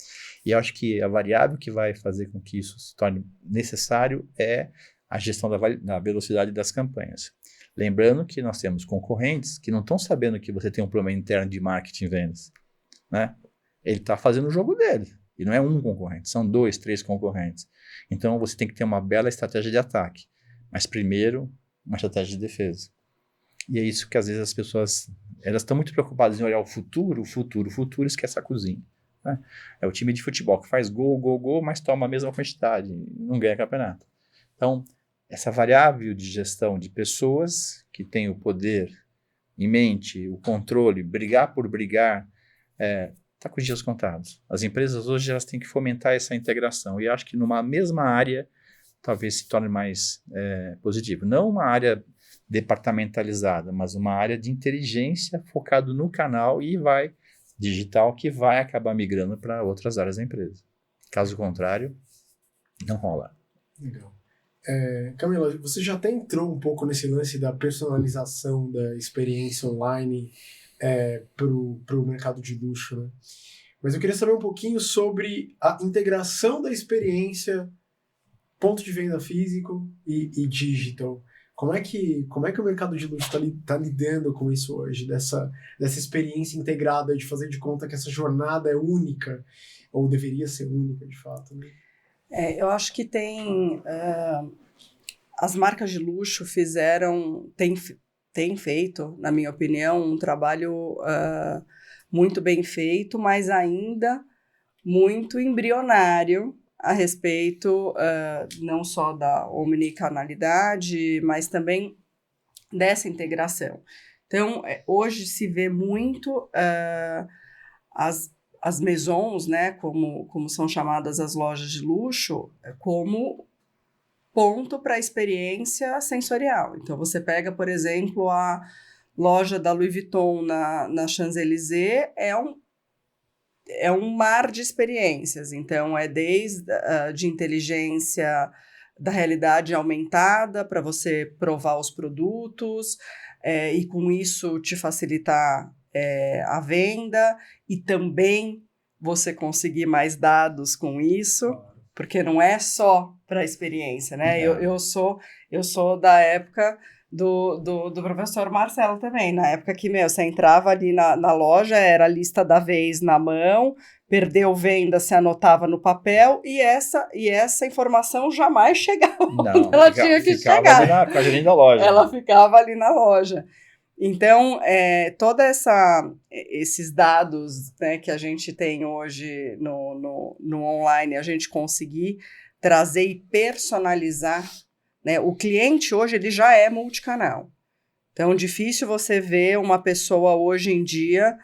S2: E eu acho que a variável que vai fazer com que isso se torne necessário é a gestão da velocidade das campanhas. Lembrando que nós temos concorrentes que não estão sabendo que você tem um problema interno de marketing e vendas, né? Ele está fazendo o jogo dele. E não é um concorrente, são 2, 3 concorrentes. Então você tem que ter uma bela estratégia de ataque. Mas primeiro, uma estratégia de defesa. E é isso que às vezes as pessoas elas estão muito preocupadas em olhar o futuro esquece a cozinha. Né? É o time de futebol que faz gol, mas toma a mesma quantidade, não ganha campeonato. Então, essa variável de gestão de pessoas que têm o poder em mente, o controle, brigar por brigar, está com os dias contados. As empresas hoje elas têm que fomentar essa integração e acho que numa mesma área talvez se torne mais positivo. Não uma área departamentalizada, mas uma área de inteligência focado no canal e digital que vai acabar migrando para outras áreas da empresa. Caso contrário, não rola.
S1: Legal. Camila, você já até entrou um pouco nesse lance da personalização da experiência online para o mercado de luxo, né? Mas eu queria saber um pouquinho sobre a integração da experiência ponto de venda físico e digital. Como é que o mercado de luxo está lidando com isso hoje, dessa experiência integrada, de fazer de conta que essa jornada é única, ou deveria ser única, de fato, né?
S3: Eu acho que tem... as marcas de luxo têm feito, na minha opinião, um trabalho muito bem feito, mas ainda muito embrionário a respeito não só da omnicanalidade, mas também dessa integração. Então, hoje se vê muito as maisons, né, como são chamadas as lojas de luxo, como ponto para a experiência sensorial. Então, você pega, por exemplo, a loja da Louis Vuitton na Champs-Élysées, é um mar de experiências. Então, desde de inteligência da realidade aumentada para você provar os produtos e com isso te facilitar a venda e também você conseguir mais dados com isso, porque não é só para a experiência, né? Eu sou da época do professor Marcelo também, na época que, você entrava ali na loja, era a lista da vez na mão, perdeu venda, se anotava no papel, e essa informação jamais chegava onde ela tinha que chegar.
S2: Ficava ali na loja.
S3: Ela ficava ali na loja. Então, esses dados, né, que a gente tem hoje no online, a gente conseguir trazer e personalizar, né? O cliente hoje ele já é multicanal. Então, difícil você ver uma pessoa hoje em dia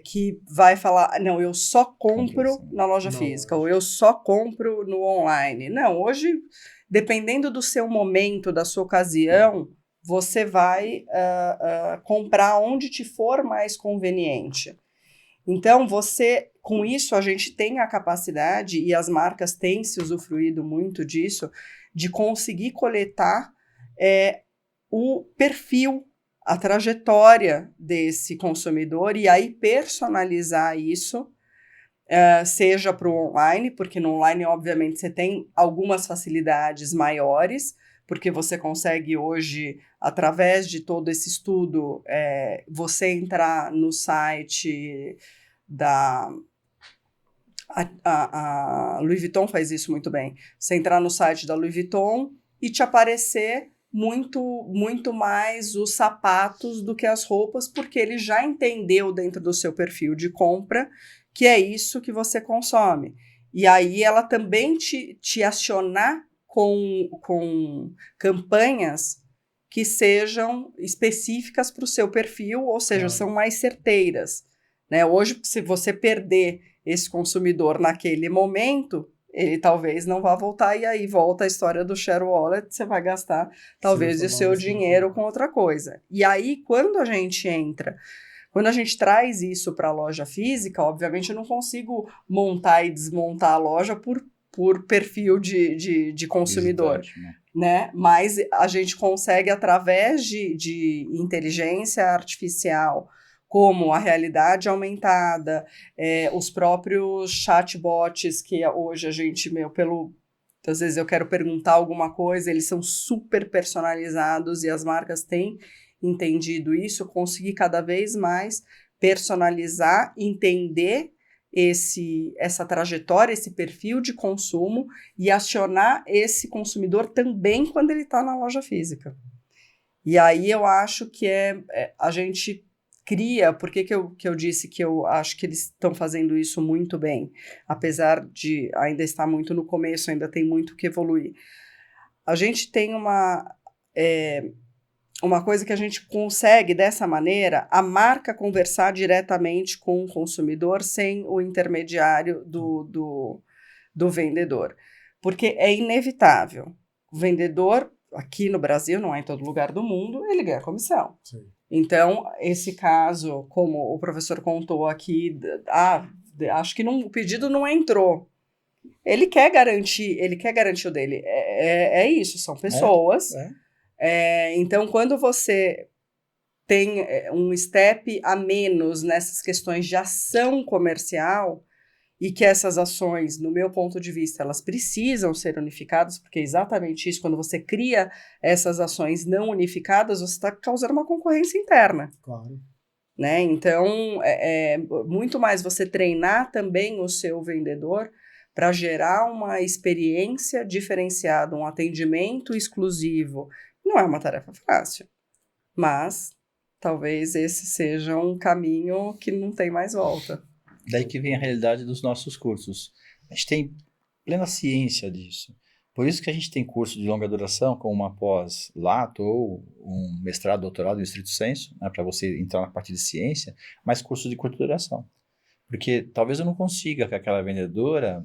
S3: que vai falar, não, eu só compro na loja física, ou eu só compro no online. Não, hoje, dependendo do seu momento, da sua ocasião, você vai comprar onde te for mais conveniente. Então, com isso, a gente tem a capacidade, e as marcas têm se usufruído muito disso, de conseguir coletar o perfil, a trajetória desse consumidor, e aí personalizar isso, seja para o online, porque no online, obviamente, você tem algumas facilidades maiores, porque você consegue hoje, através de todo esse estudo, você entrar no site da... A Louis Vuitton faz isso muito bem. Você entrar no site da Louis Vuitton e te aparecer muito mais os sapatos do que as roupas, porque ele já entendeu dentro do seu perfil de compra que é isso que você consome. E aí ela também te acionar com campanhas que sejam específicas para o seu perfil, ou seja, são mais certeiras. Né? Hoje, se você perder esse consumidor naquele momento, ele talvez não vá voltar, e aí volta a história do share wallet, você vai gastar talvez o seu dinheiro com outra coisa. E aí, quando a gente traz isso para a loja física, obviamente eu não consigo montar e desmontar a loja por perfil de consumidor, né? Mas a gente consegue, através de inteligência artificial, como a realidade aumentada, os próprios chatbots que hoje a gente, às vezes eu quero perguntar alguma coisa, eles são super personalizados e as marcas têm entendido isso, conseguir cada vez mais personalizar, entender essa trajetória, esse perfil de consumo e acionar esse consumidor também quando ele está na loja física. E aí eu acho que a gente cria, por que eu disse que eu acho que eles estão fazendo isso muito bem, apesar de ainda estar muito no começo, ainda tem muito que evoluir. A gente tem uma coisa que a gente consegue, dessa maneira, a marca conversar diretamente com o consumidor sem o intermediário do vendedor. Porque é inevitável. O vendedor, aqui no Brasil, não é em todo lugar do mundo, ele ganha comissão. Sim. Então, esse caso, como o professor contou aqui, acho que o pedido não entrou. Ele quer garantir o dele. É isso, são pessoas. Então, quando você tem um step a menos nessas questões de ação comercial, e que essas ações, no meu ponto de vista, elas precisam ser unificadas, porque é exatamente isso, quando você cria essas ações não unificadas, você está causando uma concorrência interna.
S1: Claro.
S3: Né? Então, muito mais você treinar também o seu vendedor para gerar uma experiência diferenciada, um atendimento exclusivo. Não é uma tarefa fácil, mas talvez esse seja um caminho que não tem mais volta.
S2: Daí que vem a realidade dos nossos cursos. A gente tem plena ciência disso. Por isso que a gente tem curso de longa duração, como uma pós-lato ou um mestrado, doutorado em estrito senso, né, para você entrar na parte de ciência, mas curso de curta duração. Porque talvez eu não consiga que aquela vendedora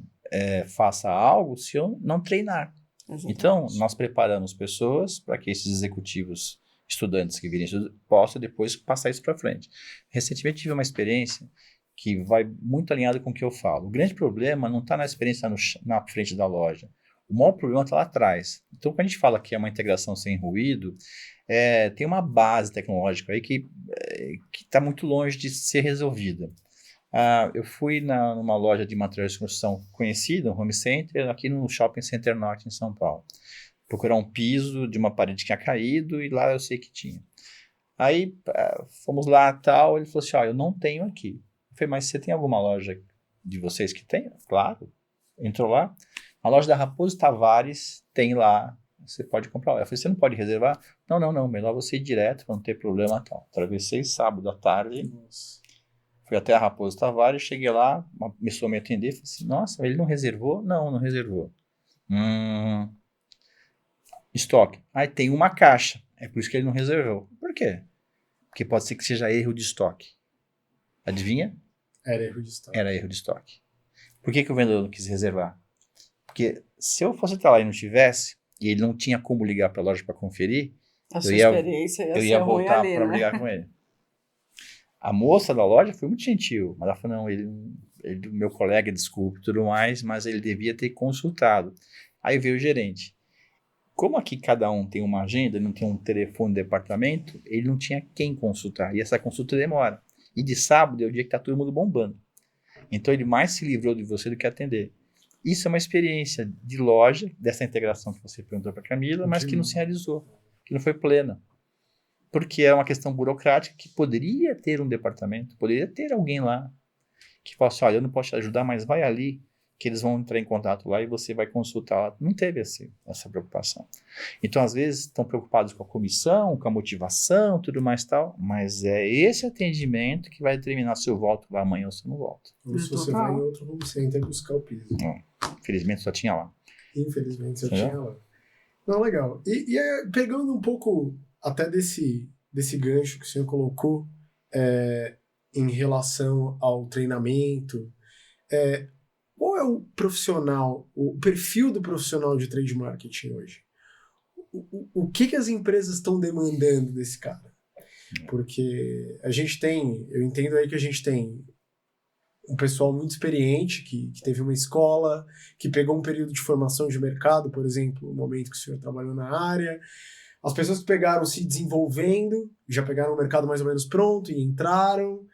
S2: faça algo se eu não treinar. Exatamente. Então, nós preparamos pessoas para que esses executivos, estudantes que virem possam depois passar isso para frente. Recentemente tive uma experiência que vai muito alinhado com o que eu falo. O grande problema não está na experiência na frente da loja. O maior problema está lá atrás. Então, quando a gente fala que é uma integração sem ruído, tem uma base tecnológica aí que está muito longe de ser resolvida. Eu fui numa loja de materiais de construção conhecida, um home center, aqui no Shopping Center Norte, em São Paulo. Procurar um piso de uma parede que tinha caído e lá eu sei que tinha. Aí fomos lá e tal, ele falou assim, eu não tenho aqui. Eu falei, mas você tem alguma loja de vocês que tem? Claro. Entrou lá. A loja da Raposo Tavares tem lá, você pode comprar lá. Eu falei, você não pode reservar? Não, melhor você ir direto para não ter problema tal. Atravessei sábado à tarde, fui até a Raposo Tavares, cheguei lá, uma pessoa me atendeu, falei assim, nossa, ele não reservou? Não reservou. Estoque. Aí tem uma caixa. É por isso que ele não reservou. Por quê? Porque pode ser que seja erro de estoque. Adivinha?
S1: Era erro de estoque.
S2: Era erro de estoque. Por que o vendedor não quis reservar? Porque se eu fosse estar lá e não tivesse, e ele não tinha como ligar para a loja para conferir,
S3: A sua experiência ia
S2: eu
S3: ser
S2: ia
S3: ruim
S2: voltar
S3: ali,
S2: para
S3: né?
S2: brigar com ele. A moça da loja foi muito gentil, mas ela falou, não, ele, meu colega, desculpe, tudo mais, mas ele devia ter consultado. Aí veio o gerente. Como aqui cada um tem uma agenda, não tem um telefone de departamento, ele não tinha quem consultar. E essa consulta demora. E de sábado é o dia que está todo mundo bombando. Então ele mais se livrou de você do que atender. Isso é uma experiência de loja, dessa integração que você perguntou para a Camila, mas que não se realizou, que não foi plena. Porque é uma questão burocrática que poderia ter um departamento, poderia ter alguém lá que falasse, olha, eu não posso te ajudar, mas vai ali, que eles vão entrar em contato lá e você vai consultar lá. Não teve essa preocupação. Então, às vezes, estão preocupados com a comissão, com a motivação, tudo mais e tal, mas é esse atendimento que vai determinar se eu volto lá amanhã ou se eu não volto.
S1: Ou se você vai em outro home center buscar o piso.
S2: Não, infelizmente, só tinha lá.
S1: Infelizmente, só tinha lá. Não, legal. E pegando um pouco até desse gancho que o senhor colocou em relação ao treinamento, qual é o profissional, o perfil do profissional de trade marketing hoje? O que as empresas estão demandando desse cara? Porque a gente tem, eu entendo aí que a gente tem um pessoal muito experiente, que teve uma escola, que pegou um período de formação de mercado, por exemplo, no momento que o senhor trabalhou na área. As pessoas que pegaram se desenvolvendo, já pegaram o mercado mais ou menos pronto e entraram.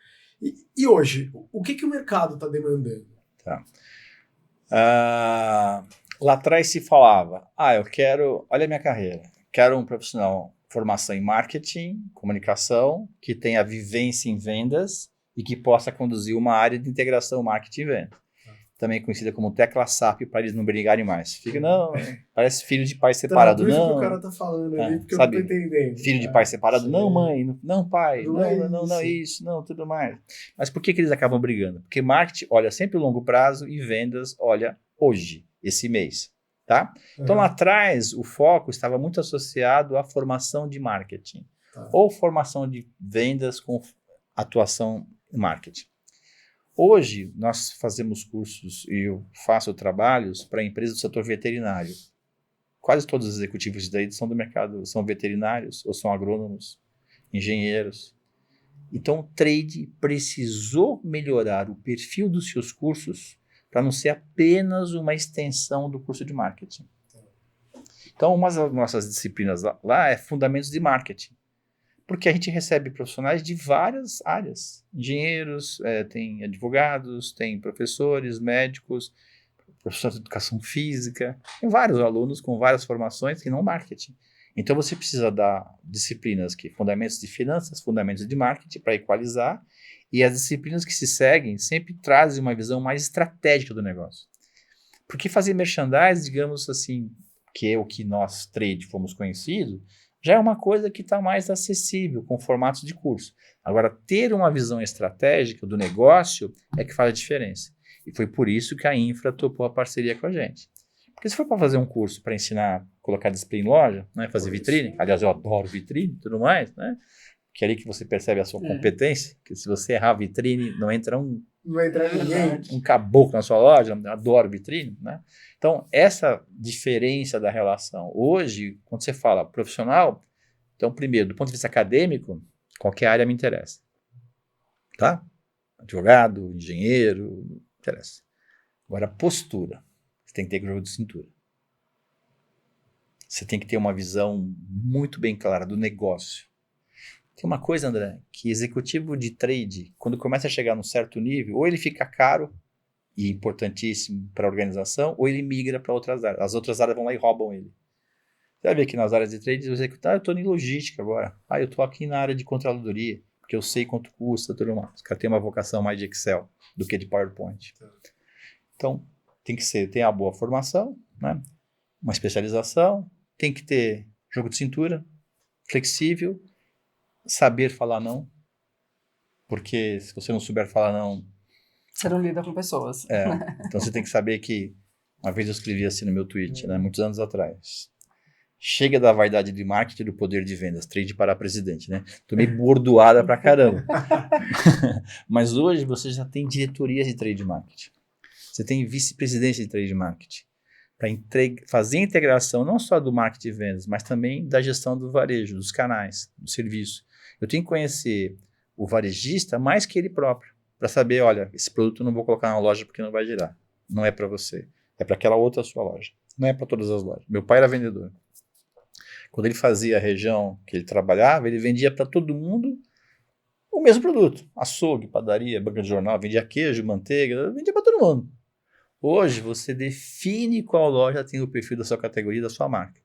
S1: E hoje, o que o mercado está demandando?
S2: Tá. Lá atrás se falava, eu quero, olha a minha carreira, quero um profissional, formação em marketing, comunicação, que tenha vivência em vendas e que possa conduzir uma área de integração marketing e venda. Também conhecida como tecla SAP, para eles não brigarem mais. Fica, não, parece filho de pai separado,
S1: Traduz
S2: não.
S1: o que o cara tá falando ali, porque
S2: sabe,
S1: eu não tô entendendo.
S2: Filho de pai separado, não mãe, não pai, não
S1: é
S2: isso, não, tudo mais. Mas por que eles acabam brigando? Porque marketing olha sempre o longo prazo e vendas olha hoje, esse mês, tá? Então lá atrás o foco estava muito associado à formação de marketing, ou formação de vendas com atuação em marketing. Hoje, nós fazemos cursos e eu faço trabalhos para empresas do setor veterinário. Quase todos os executivos de trade são do mercado, são veterinários ou são agrônomos, engenheiros. Então, o trade precisou melhorar o perfil dos seus cursos para não ser apenas uma extensão do curso de marketing. Então, uma das nossas disciplinas lá é Fundamentos de Marketing. Porque a gente recebe profissionais de várias áreas. Engenheiros, tem advogados, tem professores, médicos, professores de educação física. Tem vários alunos com várias formações que não marketing. Então você precisa dar disciplinas que fundamentos de finanças, fundamentos de marketing para equalizar. E as disciplinas que se seguem sempre trazem uma visão mais estratégica do negócio. Porque fazer merchandising, digamos assim, que é o que nós, trade, fomos conhecidos, já é uma coisa que está mais acessível, com formatos de curso. Agora, ter uma visão estratégica do negócio é que faz a diferença. E foi por isso que a Infra topou a parceria com a gente. Porque se for para fazer um curso para ensinar, colocar display em loja, né, fazer vitrine, aliás, eu adoro vitrine e tudo mais, né, que é ali que você percebe a sua competência, que se você errar a vitrine, não entra
S1: ninguém.
S2: Um caboclo na sua loja, adoro vitrine, né? Então, essa diferença da relação. Hoje, quando você fala profissional, então, primeiro, do ponto de vista acadêmico, qualquer área me interessa. Tá? Advogado, engenheiro, não interessa. Agora, postura. Você tem que ter jogo de cintura. Você tem que ter uma visão muito bem clara do negócio. Tem uma coisa, André, que executivo de trade, quando começa a chegar num certo nível, ou ele fica caro e importantíssimo para a organização, ou ele migra para outras áreas. As outras áreas vão lá e roubam ele. Você vai ver que nas áreas de trade, o executivo, eu estou em logística agora. Eu estou aqui na área de controladoria, porque eu sei quanto custa, tudo mais. Os caras têm uma vocação mais de Excel do que de PowerPoint. Então, tem que ter a boa formação, né? Uma especialização, tem que ter jogo de cintura, flexível, saber falar não, porque se você não souber falar não...
S3: Você não lida com pessoas.
S2: Então você tem que saber que Uma vez eu escrevi assim no meu tweet, né, muitos anos atrás. Chega da vaidade de marketing e do poder de vendas, trade para presidente, né? Tomei bordoada pra caramba. Mas hoje você já tem diretorias de trade marketing. Você tem vice-presidência de trade marketing. Para fazer a integração não só do marketing e vendas, mas também da gestão do varejo, dos canais, do serviço. Eu tenho que conhecer o varejista mais que ele próprio, para saber, olha, esse produto eu não vou colocar na loja porque não vai girar. Não é para você. É para aquela outra sua loja. Não é para todas as lojas. Meu pai era vendedor. Quando ele fazia a região que ele trabalhava, ele vendia para todo mundo o mesmo produto. Açougue, padaria, banca de jornal, vendia queijo, manteiga, vendia para todo mundo. Hoje, você define qual loja tem o perfil da sua categoria, da sua marca.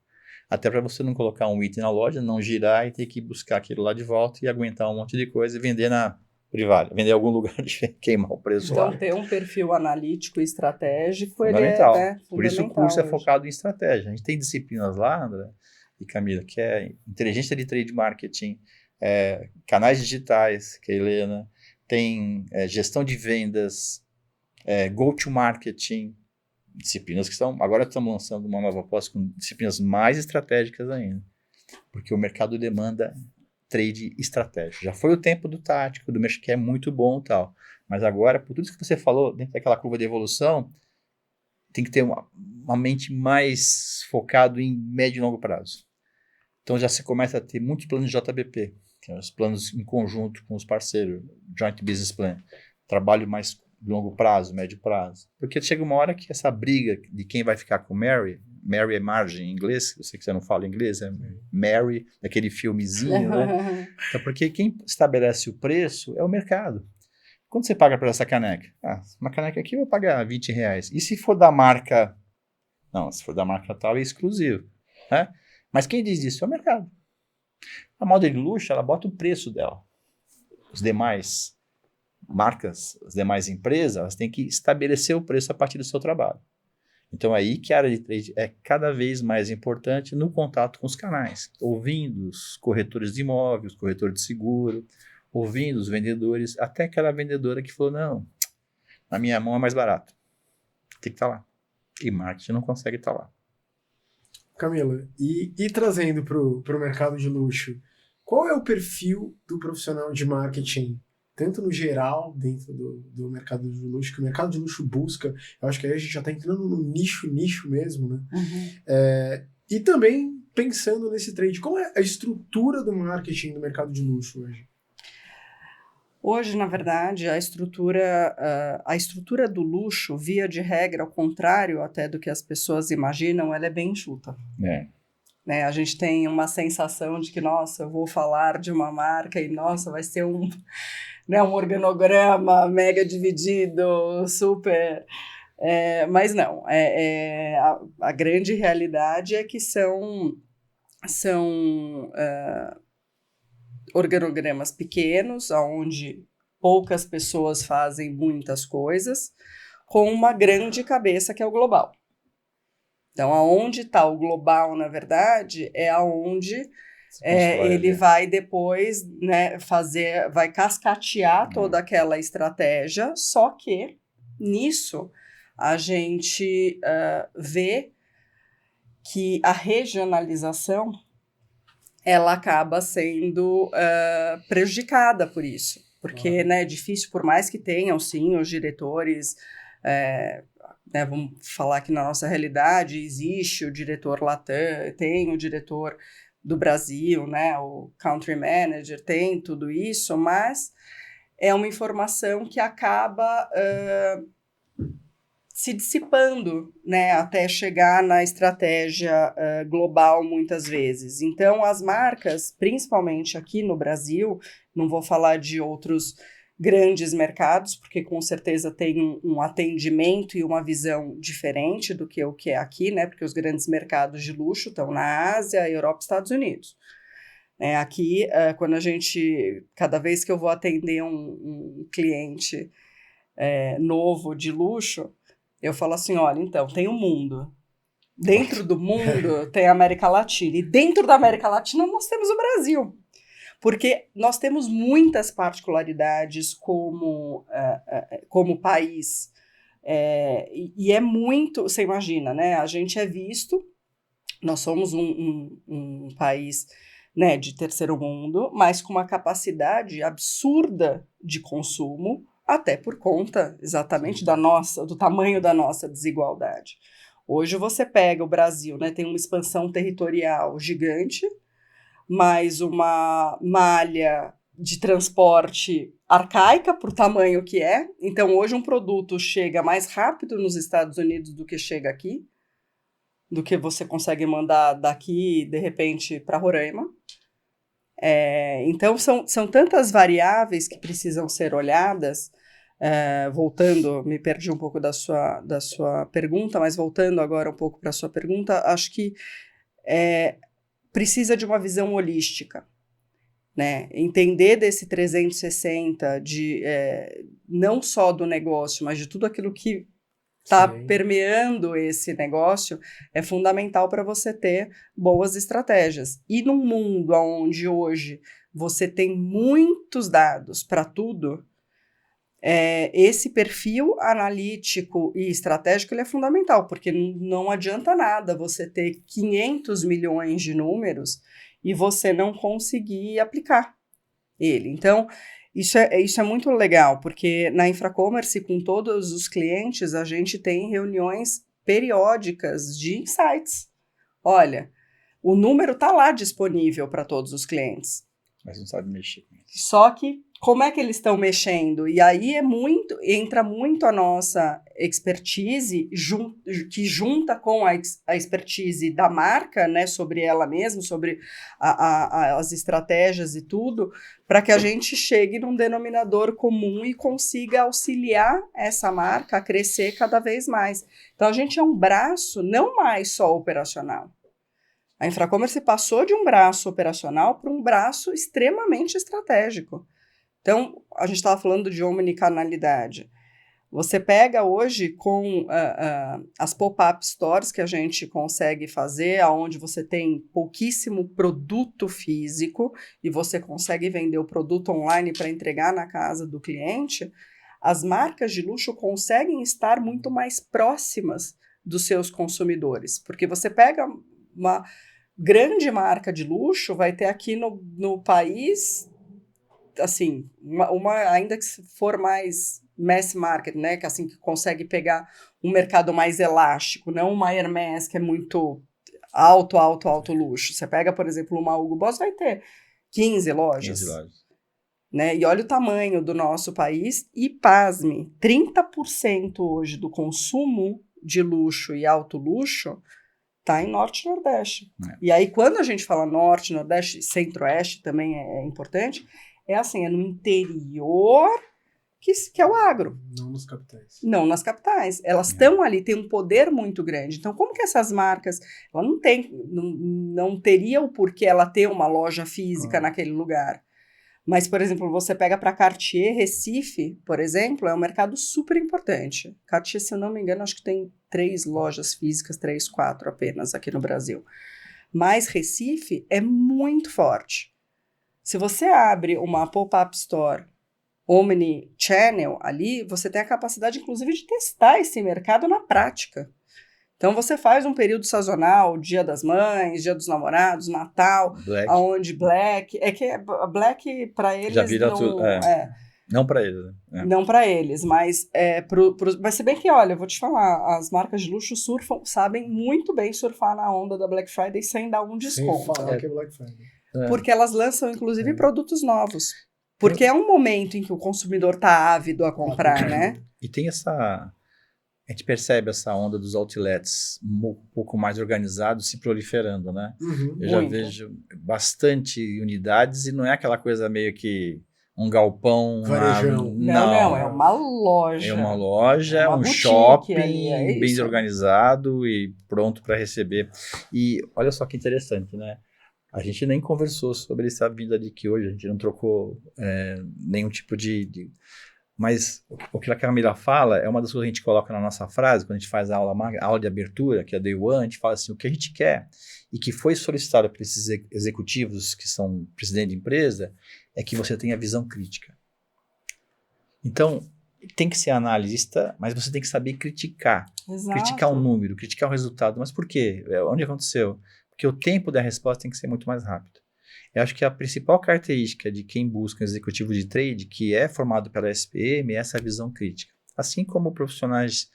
S2: Até para você não colocar um item na loja, não girar e ter que buscar aquilo lá de volta e aguentar um monte de coisa e vender na privada, vender em algum lugar e queimar o preço lá.
S3: Então, ter um perfil analítico e estratégico,
S2: fundamental.
S3: Ele é fundamental.
S2: Por isso o curso
S3: hoje.
S2: é focado em estratégia. A gente tem disciplinas lá, André e Camila, que é inteligência de trade marketing, canais digitais, que é a Helena, tem gestão de vendas, go-to-marketing, disciplinas que agora estamos lançando uma nova pós com disciplinas mais estratégicas ainda, porque o mercado demanda trade estratégico. Já foi o tempo do tático, do mexer, que é muito bom e tal, mas agora, por tudo isso que você falou, dentro daquela curva de evolução, tem que ter uma mente mais focado em médio e longo prazo. Então já se começa a ter muitos planos de JBP, que são os planos em conjunto com os parceiros, Joint Business Plan, trabalho mais longo prazo, médio prazo. Porque chega uma hora que essa briga de quem vai ficar com Mary é margem em inglês, eu sei que você não fala inglês, é Mary, daquele filmezinho, né? Então, porque quem estabelece o preço é o mercado. Quanto você paga por essa caneca? Uma caneca aqui eu vou pagar R$20. E se for da marca... Não, se for da marca tal, é exclusivo. Né? Mas quem diz isso é o mercado. A moda de luxo, ela bota o preço dela. Os demais marcas, as demais empresas, elas têm que estabelecer o preço a partir do seu trabalho. Então, aí que a área de trade é cada vez mais importante no contato com os canais, ouvindo os corretores de imóveis, corretor de seguro, ouvindo os vendedores, até aquela vendedora que falou, não, na minha mão é mais barato. Tem que estar lá. E marketing não consegue estar lá.
S1: Camila, e trazendo para o mercado de luxo, qual é o perfil do profissional de marketing, tanto no geral, dentro do mercado de luxo, que o mercado de luxo busca, eu acho que aí a gente já está entrando no nicho mesmo, né?
S3: Uhum.
S1: E também pensando nesse trade, como é a estrutura do marketing do mercado de luxo hoje?
S3: Hoje, na verdade, a estrutura do luxo, via de regra, ao contrário até do que as pessoas imaginam, ela é bem enxuta. Né? A gente tem uma sensação de que, nossa, eu vou falar de uma marca e, nossa, vai ser um organograma mega dividido, super... mas não, a grande realidade é que são organogramas pequenos, onde poucas pessoas fazem muitas coisas, com uma grande cabeça que é o global. Então, aonde está o global, na verdade, é aonde ele vai depois, né, vai cascatear toda aquela estratégia, só que nisso a gente vê que a regionalização ela acaba sendo prejudicada por isso. Porque né, é difícil, por mais que tenham, sim, os diretores... né, vamos falar que na nossa realidade existe o diretor Latam, tem o diretor do Brasil, né, o country manager, tem tudo isso, mas é uma informação que acaba se dissipando, né, até chegar na estratégia global muitas vezes. Então, as marcas, principalmente aqui no Brasil, não vou falar de outros grandes mercados, porque com certeza tem um atendimento e uma visão diferente do que o que é aqui, né, porque os grandes mercados de luxo estão na Ásia, Europa e Estados Unidos. Aqui, quando cada vez que eu vou atender um cliente novo de luxo, eu falo assim, olha, então, tem o mundo. Dentro do mundo tem a América Latina. E dentro da América Latina nós temos o Brasil. Porque nós temos muitas particularidades como país E é muito, você imagina, né? A gente é visto, nós somos um país, né, de terceiro mundo, mas com uma capacidade absurda de consumo, até por conta exatamente do tamanho da nossa desigualdade. Hoje você pega o Brasil, né, tem uma expansão territorial gigante, mais uma malha de transporte arcaica para o tamanho que é. Então, hoje um produto chega mais rápido nos Estados Unidos do que chega aqui, do que você consegue mandar daqui, de repente, para Roraima. Então, são tantas variáveis que precisam ser olhadas. Voltando, me perdi um pouco da sua pergunta, mas voltando agora um pouco para a sua pergunta, acho que precisa de uma visão holística, né? Entender desse 360, não só do negócio, mas de tudo aquilo que está permeando esse negócio, é fundamental para você ter boas estratégias. E num mundo onde hoje você tem muitos dados para tudo, esse perfil analítico e estratégico ele é fundamental, porque não adianta nada você ter 500 milhões de números e você não conseguir aplicar ele. Então, isso é muito legal, porque na Infracommerce, com todos os clientes, a gente tem reuniões periódicas de insights. Olha, o número está lá disponível para todos os clientes.
S2: Mas não sabe mexer com isso.
S3: Só que como é que eles estão mexendo? E aí entra muito a nossa expertise, que junta com a expertise da marca, né, sobre ela mesma, sobre as estratégias e tudo, para que a gente chegue num denominador comum e consiga auxiliar essa marca a crescer cada vez mais. Então, a gente é um braço não mais só operacional. A Infracommerce passou de um braço operacional para um braço extremamente estratégico. Então, a gente estava falando de omnicanalidade. Você pega hoje com as pop-up stores que a gente consegue fazer, onde você tem pouquíssimo produto físico e você consegue vender o produto online para entregar na casa do cliente, as marcas de luxo conseguem estar muito mais próximas dos seus consumidores. Porque você pega uma grande marca de luxo, vai ter aqui no país... assim, ainda que for mais mass market, né, que assim, que consegue pegar um mercado mais elástico, não uma Hermès que é muito alto luxo. Você pega, por exemplo, uma Hugo Boss, vai ter 15 lojas.
S2: 15 lojas.
S3: Né? E olha o tamanho do nosso país e, pasme, 30% hoje do consumo de luxo e alto luxo está em Norte e Nordeste. E aí, quando a gente fala Norte, Nordeste, Centro-Oeste também é importante, é no interior que é o agro.
S1: Não nos capitais.
S3: Não nas capitais. Elas estão ali, têm um poder muito grande. Então, como que essas marcas... Ela não teria o porquê ela ter uma loja física naquele lugar. Mas, por exemplo, você pega para Cartier, Recife, por exemplo, é um mercado super importante. Cartier, se eu não me engano, acho que tem 3 lojas físicas, 3, 4 apenas aqui no Brasil. Mas Recife é muito forte. Se você abre uma pop-up store omni-channel ali, você tem a capacidade, inclusive, de testar esse mercado na prática. Então, você faz um período sazonal, Dia das Mães, Dia dos Namorados, Natal, aonde Black... É que Black, para eles,
S2: já vira tudo. Não para eles. Né?
S3: Não para eles, mas mas se bem que, olha, eu vou te falar, as marcas de luxo sabem muito bem surfar na onda da Black Friday sem dar um desconto.
S1: Sem falar que é Black Friday.
S3: Porque elas lançam, inclusive, produtos novos. Porque é um momento em que o consumidor está ávido a comprar, né?
S2: E tem a gente percebe essa onda dos outlets um pouco mais organizados se proliferando, né? Eu já vejo bastante unidades e não é aquela coisa meio que um galpão...
S1: Varejão.
S3: Não, é uma loja.
S2: É uma loja, um shopping bem organizado e pronto para receber. E olha só que interessante, né? A gente nem conversou sobre essa vida de que hoje a gente não trocou nenhum tipo de... Mas o que a Camila fala é uma das coisas que a gente coloca na nossa frase, quando a gente faz a aula de abertura, que é a Day One, a gente fala assim, o que a gente quer e que foi solicitado para esses executivos que são presidente de empresa, é que você tenha visão crítica. Então, tem que ser analista, mas você tem que saber criticar.
S3: Exato.
S2: Criticar o número, criticar o resultado. Mas por quê? Onde aconteceu? Porque o tempo da resposta tem que ser muito mais rápido. Eu acho que a principal característica de quem busca um executivo de trade, que é formado pela SPM, é essa visão crítica. Assim como profissionais,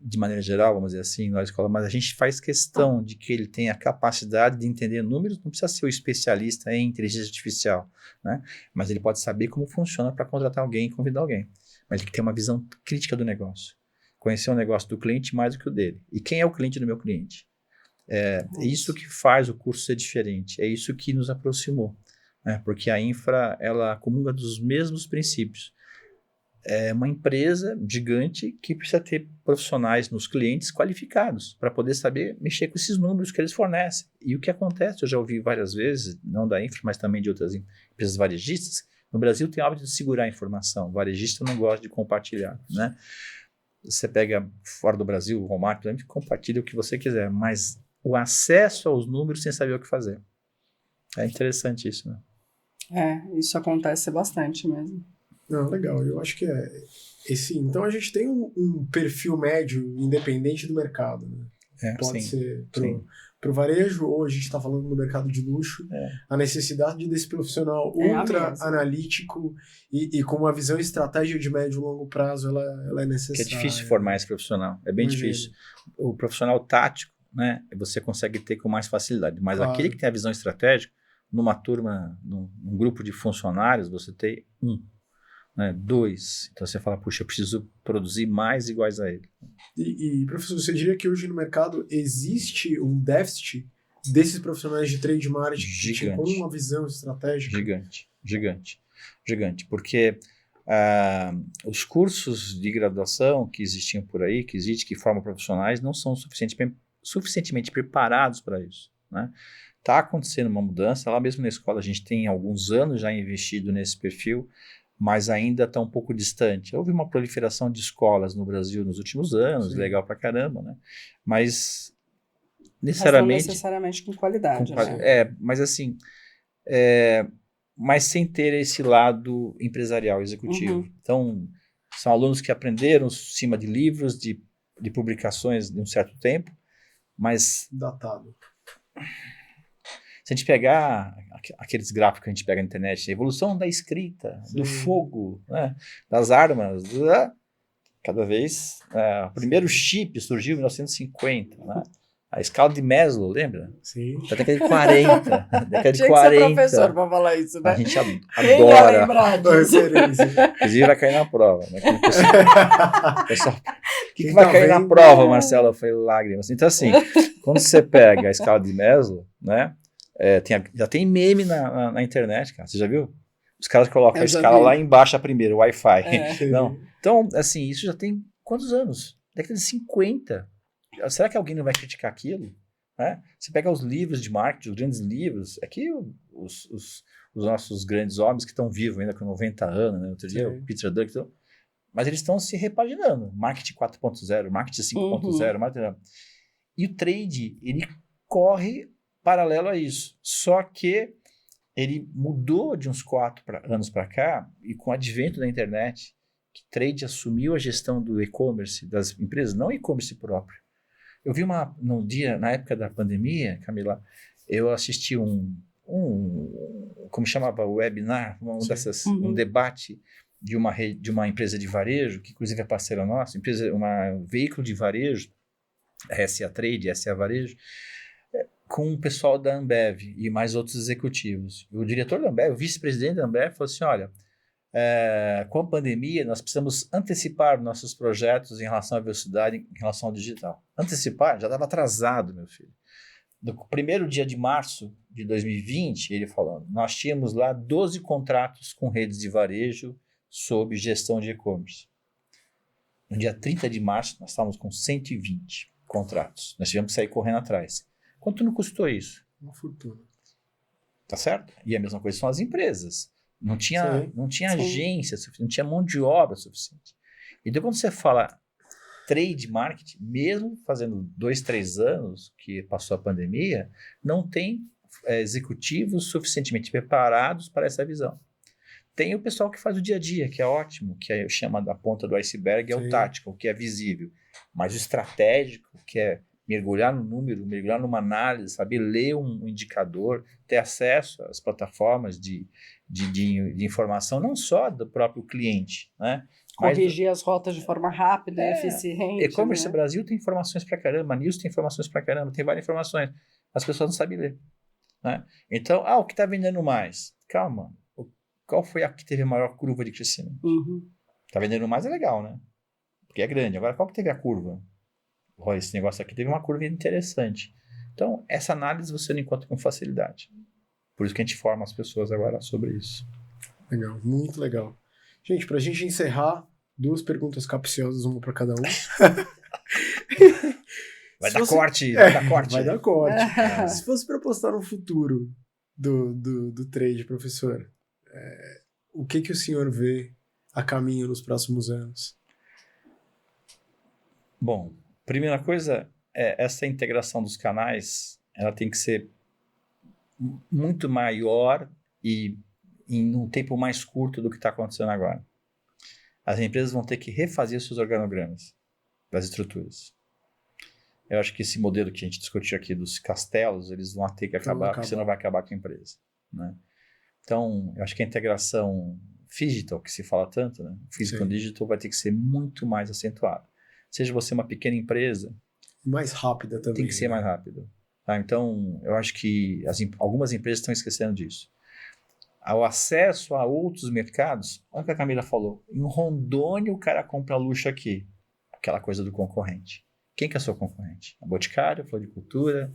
S2: de maneira geral, vamos dizer assim, na escola, mas a gente faz questão de que ele tenha a capacidade de entender números, não precisa ser o especialista em inteligência artificial, né? Mas ele pode saber como funciona para contratar alguém e convidar alguém. Mas ele tem que ter uma visão crítica do negócio. Conhecer o negócio do cliente mais do que o dele. E quem é o cliente do meu cliente? É isso que faz o curso ser diferente. É isso que nos aproximou. Né? Porque a infra, ela comunga dos mesmos princípios. É uma empresa gigante que precisa ter profissionais nos clientes qualificados para poder saber mexer com esses números que eles fornecem. E o que acontece, eu já ouvi várias vezes, não da infra, mas também de outras empresas varejistas, no Brasil tem o hábito de segurar a informação. O varejista não gosta de compartilhar, né? Você pega fora do Brasil, o Walmart, por exemplo, compartilha o que você quiser, mas o acesso aos números sem saber o que fazer. É interessante isso, né?
S3: Isso acontece bastante mesmo.
S1: Não, legal. Eu acho que então a gente tem um perfil médio independente do mercado, né? Pode ser para o varejo, ou a gente está falando no mercado de luxo, a necessidade desse profissional ultra analítico e com uma visão estratégica de médio e longo prazo, ela é necessária.
S2: Que é difícil formar esse profissional, é bem difícil. O profissional tático, né, você consegue ter com mais facilidade, mas aquele que tem a visão estratégica, numa turma, num grupo de funcionários, você tem 2. Então você fala, puxa, eu preciso produzir mais iguais a ele.
S1: E professor, você diria que hoje no mercado existe um déficit desses profissionais de trade marketing com uma visão estratégica?
S2: Gigante. Porque os cursos de graduação que existiam por aí, que formam profissionais, não são suficientemente preparados para isso, né? Está acontecendo uma mudança, lá mesmo na escola a gente tem alguns anos já investido nesse perfil, mas ainda está um pouco distante. Houve uma proliferação de escolas no Brasil nos últimos anos, legal pra caramba, né? Mas necessariamente...
S3: Mas não necessariamente com qualidade, né?
S2: Mas assim, mas sem ter esse lado empresarial, executivo. Então, são alunos que aprenderam em cima de livros, de publicações de um certo tempo, mas...
S1: Datado.
S2: Se a gente pegar aqueles gráficos que a gente pega na internet, a evolução da escrita, do fogo, né, das armas, cada vez... o primeiro chip surgiu em 1950, né? A escala de Maslow, lembra?
S1: Sim.
S2: Da década de 40. Década de 40.
S3: Tinha que ser professor para falar isso, né?
S2: A gente
S3: Quem ia
S2: adora.
S3: lembrar disso?
S2: Inclusive vai cair na prova, né? Pessoal, o que vai cair na prova, Marcelo? Foi lágrimas. Então, assim, quando você pega a escala de Maslow, né? Já tem meme na internet, cara. Você já viu? Os caras colocam a escala lá embaixo, a primeira, o Wi-Fi. Não. Então, assim, isso já tem quantos anos? Década de 50. Será que alguém não vai criticar aquilo? Né? Você pega os livros de marketing, os grandes livros, aqui os nossos grandes homens que estão vivos ainda com 90 anos, né? Outro dia o Peter Drucker, mas eles estão se repaginando. Marketing 4.0, marketing 5.0, marketing... E o trade, ele corre paralelo a isso. Só que ele mudou de uns 4 anos para cá, e com o advento da internet, que trade assumiu a gestão do e-commerce das empresas, não e-commerce próprio. Eu vi na época da pandemia, Camila, eu assisti como chamava, webinar, um debate de uma empresa de varejo, que inclusive é parceira nossa, um veículo de varejo, SA Trade, SA Varejo, com o pessoal da Ambev e mais outros executivos. O diretor da Ambev, o vice-presidente da Ambev, falou assim, olha, com a pandemia, nós precisamos antecipar nossos projetos em relação à velocidade, em relação ao digital. Antecipar? Já estava atrasado, meu filho. No primeiro dia de março de 2020, ele falando, nós tínhamos lá 12 contratos com redes de varejo sob gestão de e-commerce. No dia 30 de março, nós estávamos com 120 contratos. Nós tivemos que sair correndo atrás. Quanto não custou isso?
S1: Uma fortuna.
S2: Tá certo? E a mesma coisa são as empresas. Não tinha agência suficiente, não tinha mão de obra suficiente. Então, quando você fala trade marketing, mesmo fazendo 2, 3 anos que passou a pandemia, não tem executivos suficientemente preparados para essa visão. Tem o pessoal que faz o dia a dia, que é ótimo, que chama da ponta do iceberg, é o tático, que é visível. Mas o estratégico, que é mergulhar no número, mergulhar numa análise, saber ler um indicador, ter acesso às plataformas de informação, não só do próprio cliente, né?
S3: Corrigir as rotas de forma rápida e eficiente.
S2: E-commerce
S3: né?
S2: Brasil tem informações pra caramba, News tem informações pra caramba, tem várias informações. As pessoas não sabem ler. Né? Então, o que está vendendo mais? Calma. Qual foi a que teve a maior curva de crescimento? Está vendendo mais é legal, né? Porque é grande. Agora, qual que teve a curva? Olha, esse negócio aqui teve uma curva interessante. Então, essa análise você não encontra com facilidade. Por isso que a gente forma as pessoas agora sobre isso.
S1: Legal, muito legal. Gente, pra gente encerrar, 2 perguntas capciosas, uma para cada um.
S2: Vai dar corte, vai dar corte.
S1: Vai dar corte. Se fosse para apostar no futuro do trade, professor, o que o senhor vê a caminho nos próximos anos?
S2: Bom, primeira coisa, essa integração dos canais, ela tem que ser muito maior e em um tempo mais curto do que está acontecendo agora. As empresas vão ter que refazer seus organogramas das estruturas. Eu acho que esse modelo que a gente discutiu aqui dos castelos, eles vão ter que acabar, porque senão vai acabar com a empresa. Né? Então, eu acho que a integração phygital, que se fala tanto, né? Physical and digital, vai ter que ser muito mais acentuada. Seja você uma pequena empresa...
S1: Mais rápida também.
S2: Tem que ser mais rápida. Tá? Então, eu acho que algumas empresas estão esquecendo disso. Ao acesso a outros mercados, olha o que a Camila falou. Em Rondônia, o cara compra luxo aqui. Aquela coisa do concorrente. Quem que é seu concorrente? A Boticário, Floricultura,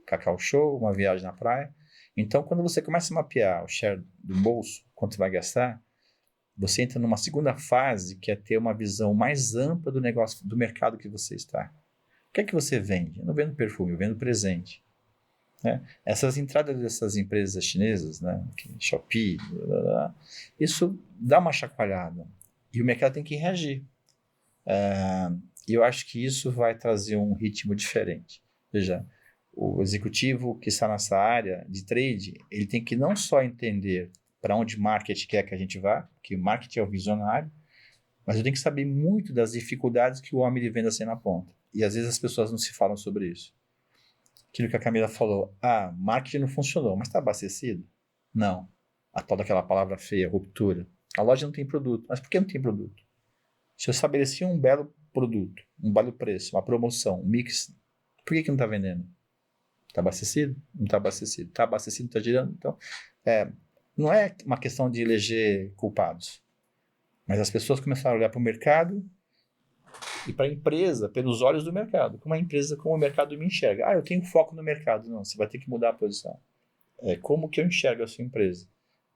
S2: Cacau Show, uma viagem na praia. Então, quando você começa a mapear o share do bolso, quanto você vai gastar, você entra numa segunda fase, que é ter uma visão mais ampla do negócio, do mercado que você está. O que é que você vende? Eu não vendo perfume, eu vendo presente. Né? Essas entradas dessas empresas chinesas, né? Shopee, isso dá uma chacoalhada. E o mercado tem que reagir. E eu acho que isso vai trazer um ritmo diferente. Veja, o executivo que está nessa área de trade, ele tem que não só entender para onde o marketing quer que a gente vá, que o marketing é o visionário, mas eu tenho que saber muito das dificuldades que o homem de venda tem na ponta. E às vezes as pessoas não se falam sobre isso. Aquilo que a Camila falou, marketing não funcionou, mas está abastecido? Não. A tal daquela palavra feia, ruptura. A loja não tem produto. Mas por que não tem produto? Se eu estabeleci um belo produto, um belo preço, uma promoção, um mix, por que não está vendendo? Está abastecido? Não está abastecido. Está abastecido, está girando? Então, não é uma questão de eleger culpados. Mas as pessoas começaram a olhar para o mercado e para a empresa pelos olhos do mercado. Como a empresa, como o mercado me enxerga. Eu tenho foco no mercado. Não, você vai ter que mudar a posição. Como que eu enxergo a sua empresa?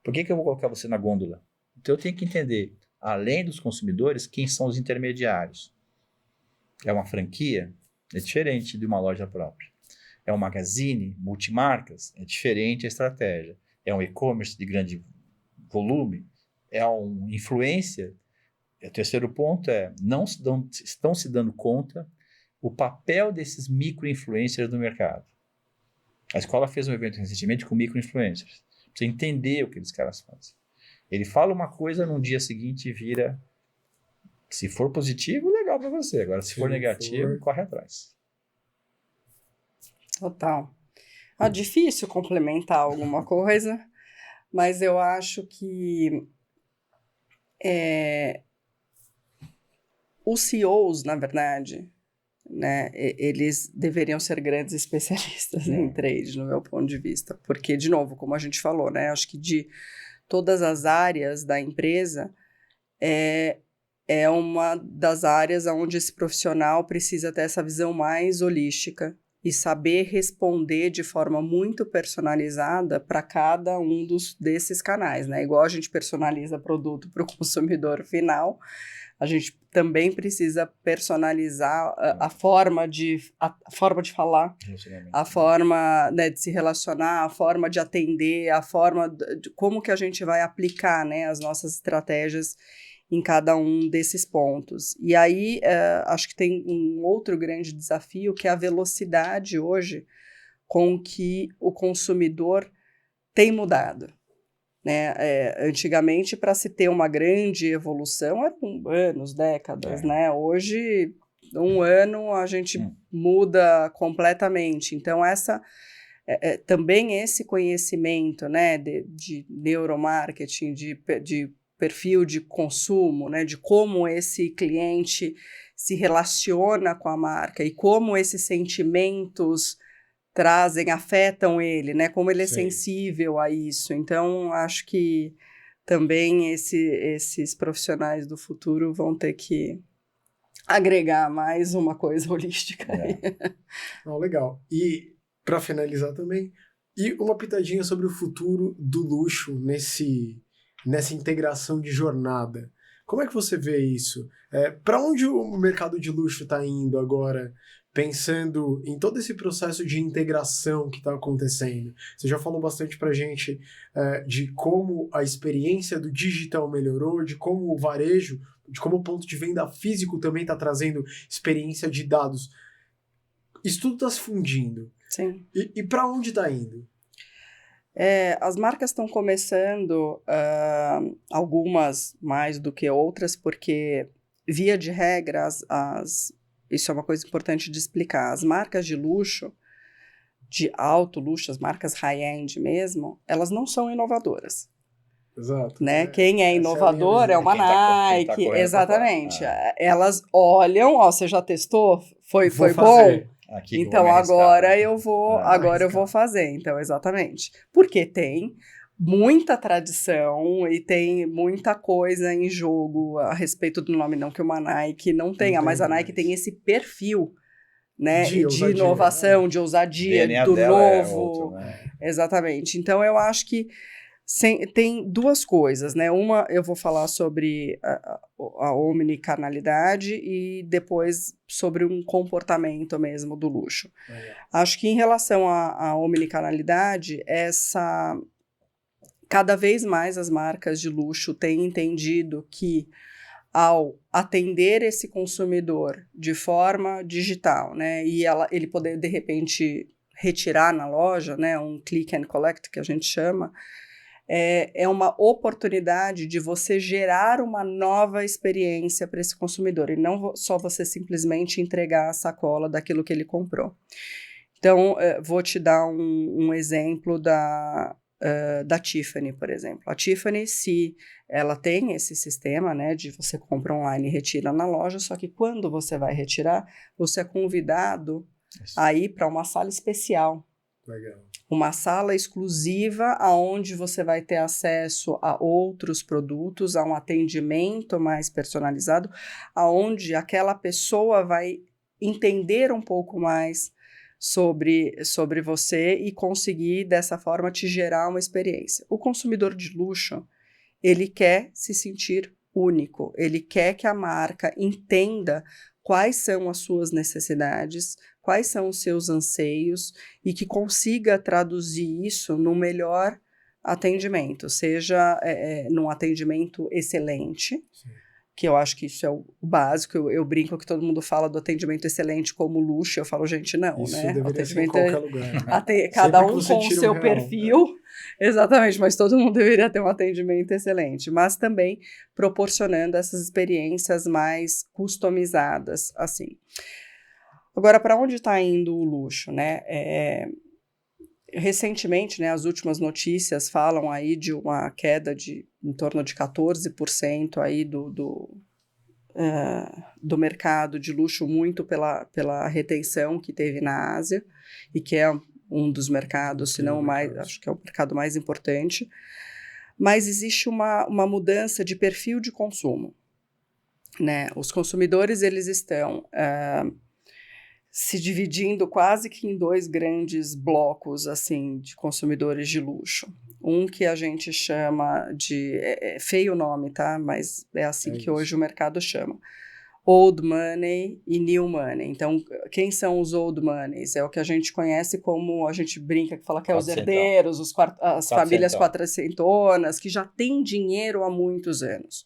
S2: Por que eu vou colocar você na gôndola? Então eu tenho que entender, além dos consumidores, quem são os intermediários. É uma franquia? É diferente de uma loja própria. É um magazine, multimarcas? É diferente a estratégia. É um e-commerce de grande volume? É um influencer? O terceiro ponto não estão se dando conta o papel desses micro-influencers no mercado. A escola fez um evento recentemente com micro-influencers. Você entender o que esses caras fazem. Ele fala uma coisa, no dia seguinte vira... Se for positivo, legal para você. Agora, se for negativo, corre atrás.
S3: Total. Difícil complementar alguma coisa, mas eu acho que os CEOs, na verdade, né, eles deveriam ser grandes especialistas em trade, no meu ponto de vista. Porque, de novo, como a gente falou, né, acho que de todas as áreas da empresa, é uma das áreas onde esse profissional precisa ter essa visão mais holística e saber responder de forma muito personalizada para cada um desses canais, né? Igual a gente personaliza produto para o consumidor final, a gente também precisa personalizar a forma de falar, a forma, né, de se relacionar, a forma de atender, a forma de como que a gente vai aplicar, né, as nossas estratégias em cada um desses pontos. E aí, acho que tem um outro grande desafio, que é a velocidade hoje com que o consumidor tem mudado. né? Antigamente, para se ter uma grande evolução, eram anos, décadas, né? Hoje, um ano a gente muda completamente. Então, também esse conhecimento, né, de neuromarketing, de perfil de consumo, né, de como esse cliente se relaciona com a marca e como esses sentimentos afetam ele, né, como ele é sensível a isso. Então, acho que também esses profissionais do futuro vão ter que agregar mais uma coisa holística.
S1: Não, legal. E, para finalizar também, e uma pitadinha sobre o futuro do luxo nessa integração de jornada. Como é que você vê isso? Para onde o mercado de luxo está indo agora, pensando em todo esse processo de integração que está acontecendo? Você já falou bastante para a gente de como a experiência do digital melhorou, de como o varejo, de como o ponto de venda físico também está trazendo experiência de dados. Isso tudo está se fundindo.
S3: Sim.
S1: E para onde está indo?
S3: As marcas estão começando, algumas mais do que outras, porque, via de regra, isso é uma coisa importante de explicar, as marcas de luxo, de alto luxo, as marcas high-end mesmo, elas não são inovadoras.
S1: Exato.
S3: Né? Quem é inovador é uma Nike, exatamente. Elas olham, você já testou? Foi bom?
S2: Aqui
S3: então agora eu vou fazer, então exatamente, porque tem muita tradição e tem muita coisa em jogo a respeito do nome, não que uma Nike não tenha, mas a Nike tem esse perfil, né, de inovação, de ousadia, do novo,
S2: outro, né?
S3: Exatamente. Então eu acho que tem duas coisas, né? Uma, eu vou falar sobre a omnicanalidade e depois sobre um comportamento mesmo do luxo. Acho que em relação à omnicanalidade, cada vez mais as marcas de luxo têm entendido que ao atender esse consumidor de forma digital, né? E ele poder, de repente, retirar na loja, né? Um click and collect, que a gente chama, é uma oportunidade de você gerar uma nova experiência para esse consumidor e não só você simplesmente entregar a sacola daquilo que ele comprou. Então, vou te dar um exemplo da Tiffany, por exemplo. A Tiffany, se ela tem esse sistema, né, de você compra online e retira na loja, só que quando você vai retirar, você é convidado a ir para uma sala especial.
S1: Legal.
S3: Uma sala exclusiva onde você vai ter acesso a outros produtos, a um atendimento mais personalizado, onde aquela pessoa vai entender um pouco mais sobre você e conseguir, dessa forma, te gerar uma experiência. O consumidor de luxo, ele quer se sentir único, ele quer que a marca entenda quais são as suas necessidades, quais são os seus anseios e que consiga traduzir isso no melhor atendimento, seja num atendimento excelente, sim, que eu acho que isso é o básico. Eu brinco que todo mundo fala do atendimento excelente como luxo, eu falo, gente, não,
S1: isso
S3: né?
S1: Deveria ser em qualquer lugar.
S3: Cada um com o seu perfil, exatamente, mas todo mundo deveria ter um atendimento excelente, mas também proporcionando essas experiências mais customizadas, assim. Agora, para onde está indo o luxo, né? Recentemente, né, as últimas notícias falam aí de uma queda de em torno de 14% aí do mercado de luxo, muito pela retenção que teve na Ásia, e que é um dos mercados, se não mais, acho que é o mercado mais importante. Mas existe uma mudança de perfil de consumo, né? Os consumidores, eles estão se dividindo quase que em dois grandes blocos, assim, de consumidores de luxo. Um que a gente chama de... É feio o nome, tá? Mas é assim que hoje o mercado chama. Old money e new money. Então, quem são os old moneys? É o que a gente conhece como, a gente brinca, que fala que é os herdeiros, as famílias quatrocentonas, que já têm dinheiro há muitos anos.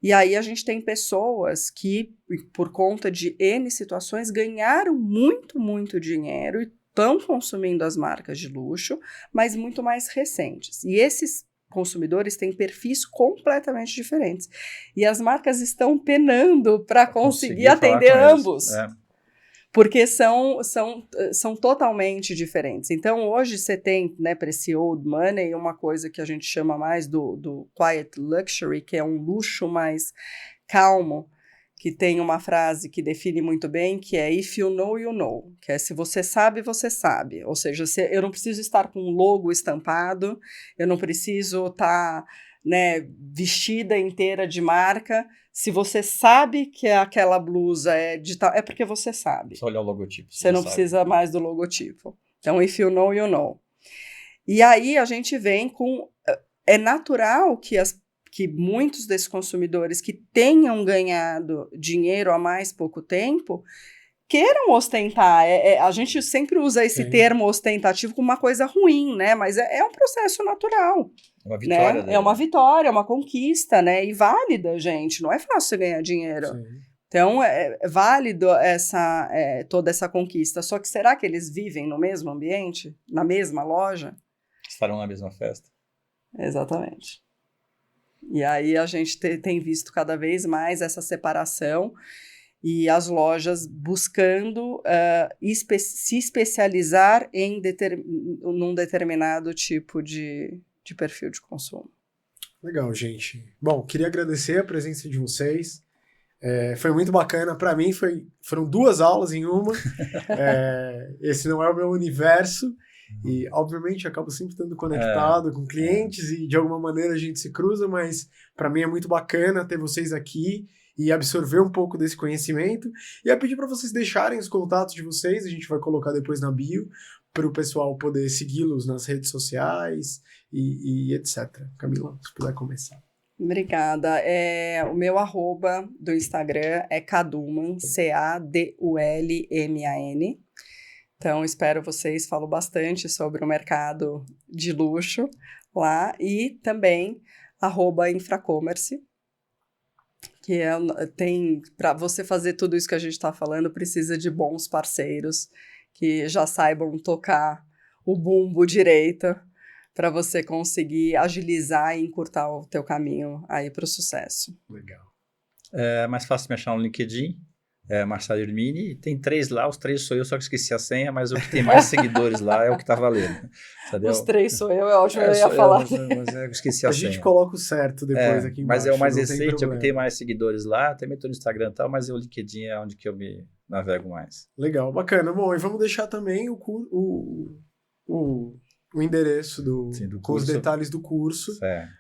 S3: E aí a gente tem pessoas que, por conta de N situações, ganharam muito, muito dinheiro e estão consumindo as marcas de luxo, mas muito mais recentes. E esses consumidores têm perfis completamente diferentes. E as marcas estão penando para conseguir atender ambos. Porque são totalmente diferentes. Então, hoje você tem, né, para esse old money, uma coisa que a gente chama mais do quiet luxury, que é um luxo mais calmo, que tem uma frase que define muito bem, que é if you know, que é se você sabe, você sabe. Ou seja, eu não preciso estar com um logo estampado, eu não preciso estar, né, vestida inteira de marca. Se você sabe que aquela blusa é de tal, é porque você sabe.
S2: Só olhar o logotipo.
S3: Você não precisa mais do logotipo. Então, if you know, you know. E aí a gente vem com... É natural que muitos desses consumidores que tenham ganhado dinheiro há mais pouco tempo queiram ostentar. A gente sempre usa esse termo ostentativo como uma coisa ruim, né? Mas é um processo natural.
S2: É uma vitória.
S3: Né? É uma vitória, é uma conquista, né? E válida, gente. Não é fácil ganhar dinheiro. Sim. Então, é válido toda essa conquista. Só que será que eles vivem no mesmo ambiente? Na mesma loja?
S2: Estarão na mesma festa?
S3: Exatamente. E aí a gente tem visto cada vez mais essa separação e as lojas buscando se especializar num determinado tipo de perfil de consumo.
S1: Legal, gente. Bom, queria agradecer a presença de vocês. Foi muito bacana. Para mim, foram 2 aulas em uma. Esse não é o meu universo. E, obviamente, acabo sempre estando conectado com clientes e, de alguma maneira, a gente se cruza, mas para mim é muito bacana ter vocês aqui e absorver um pouco desse conhecimento. E eu pedir para vocês deixarem os contatos de vocês, a gente vai colocar depois na bio, para o pessoal poder segui-los nas redes sociais e etc. Camila, se puder começar.
S3: Obrigada. O meu @ do Instagram é Cadulman, Cadulman. Então, espero vocês, falo bastante sobre o mercado de luxo lá. E também @Infracommerce, que para você fazer tudo isso que a gente está falando, precisa de bons parceiros que já saibam tocar o bumbo direito para você conseguir agilizar e encurtar o teu caminho aí para o sucesso.
S1: Legal.
S2: É mais fácil me achar no LinkedIn, Marcelo Irmini, tem 3 lá, os 3 sou eu, só que esqueci a senha, mas o que tem mais seguidores lá é o que tá valendo. Entendeu?
S3: Os 3 sou eu, é ótimo, eu ia falar.
S2: Mas eu esqueci a senha.
S1: A gente coloca o certo depois aqui embaixo.
S2: Mas é o mais recente, é o que tem mais seguidores lá, também tô no Instagram e tal, mas o LinkedIn é onde que eu me navego mais.
S1: Legal, bacana. Bom, e vamos deixar também o endereço com os detalhes do curso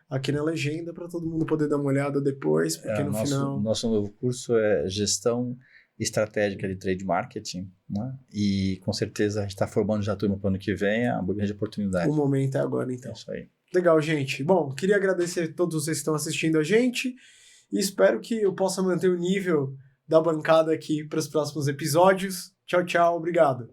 S1: aqui na legenda para todo mundo poder dar uma olhada depois, porque no final...
S2: Nosso novo curso é Gestão Estratégica de Trade Marketing, né? E com certeza a gente está formando já a turma para o ano que vem, é uma grande oportunidade.
S1: O momento é agora, então.
S2: É isso aí.
S1: Legal, gente. Bom, queria agradecer a todos vocês que estão assistindo a gente e espero que eu possa manter o nível da bancada aqui para os próximos episódios. Tchau, tchau. Obrigado.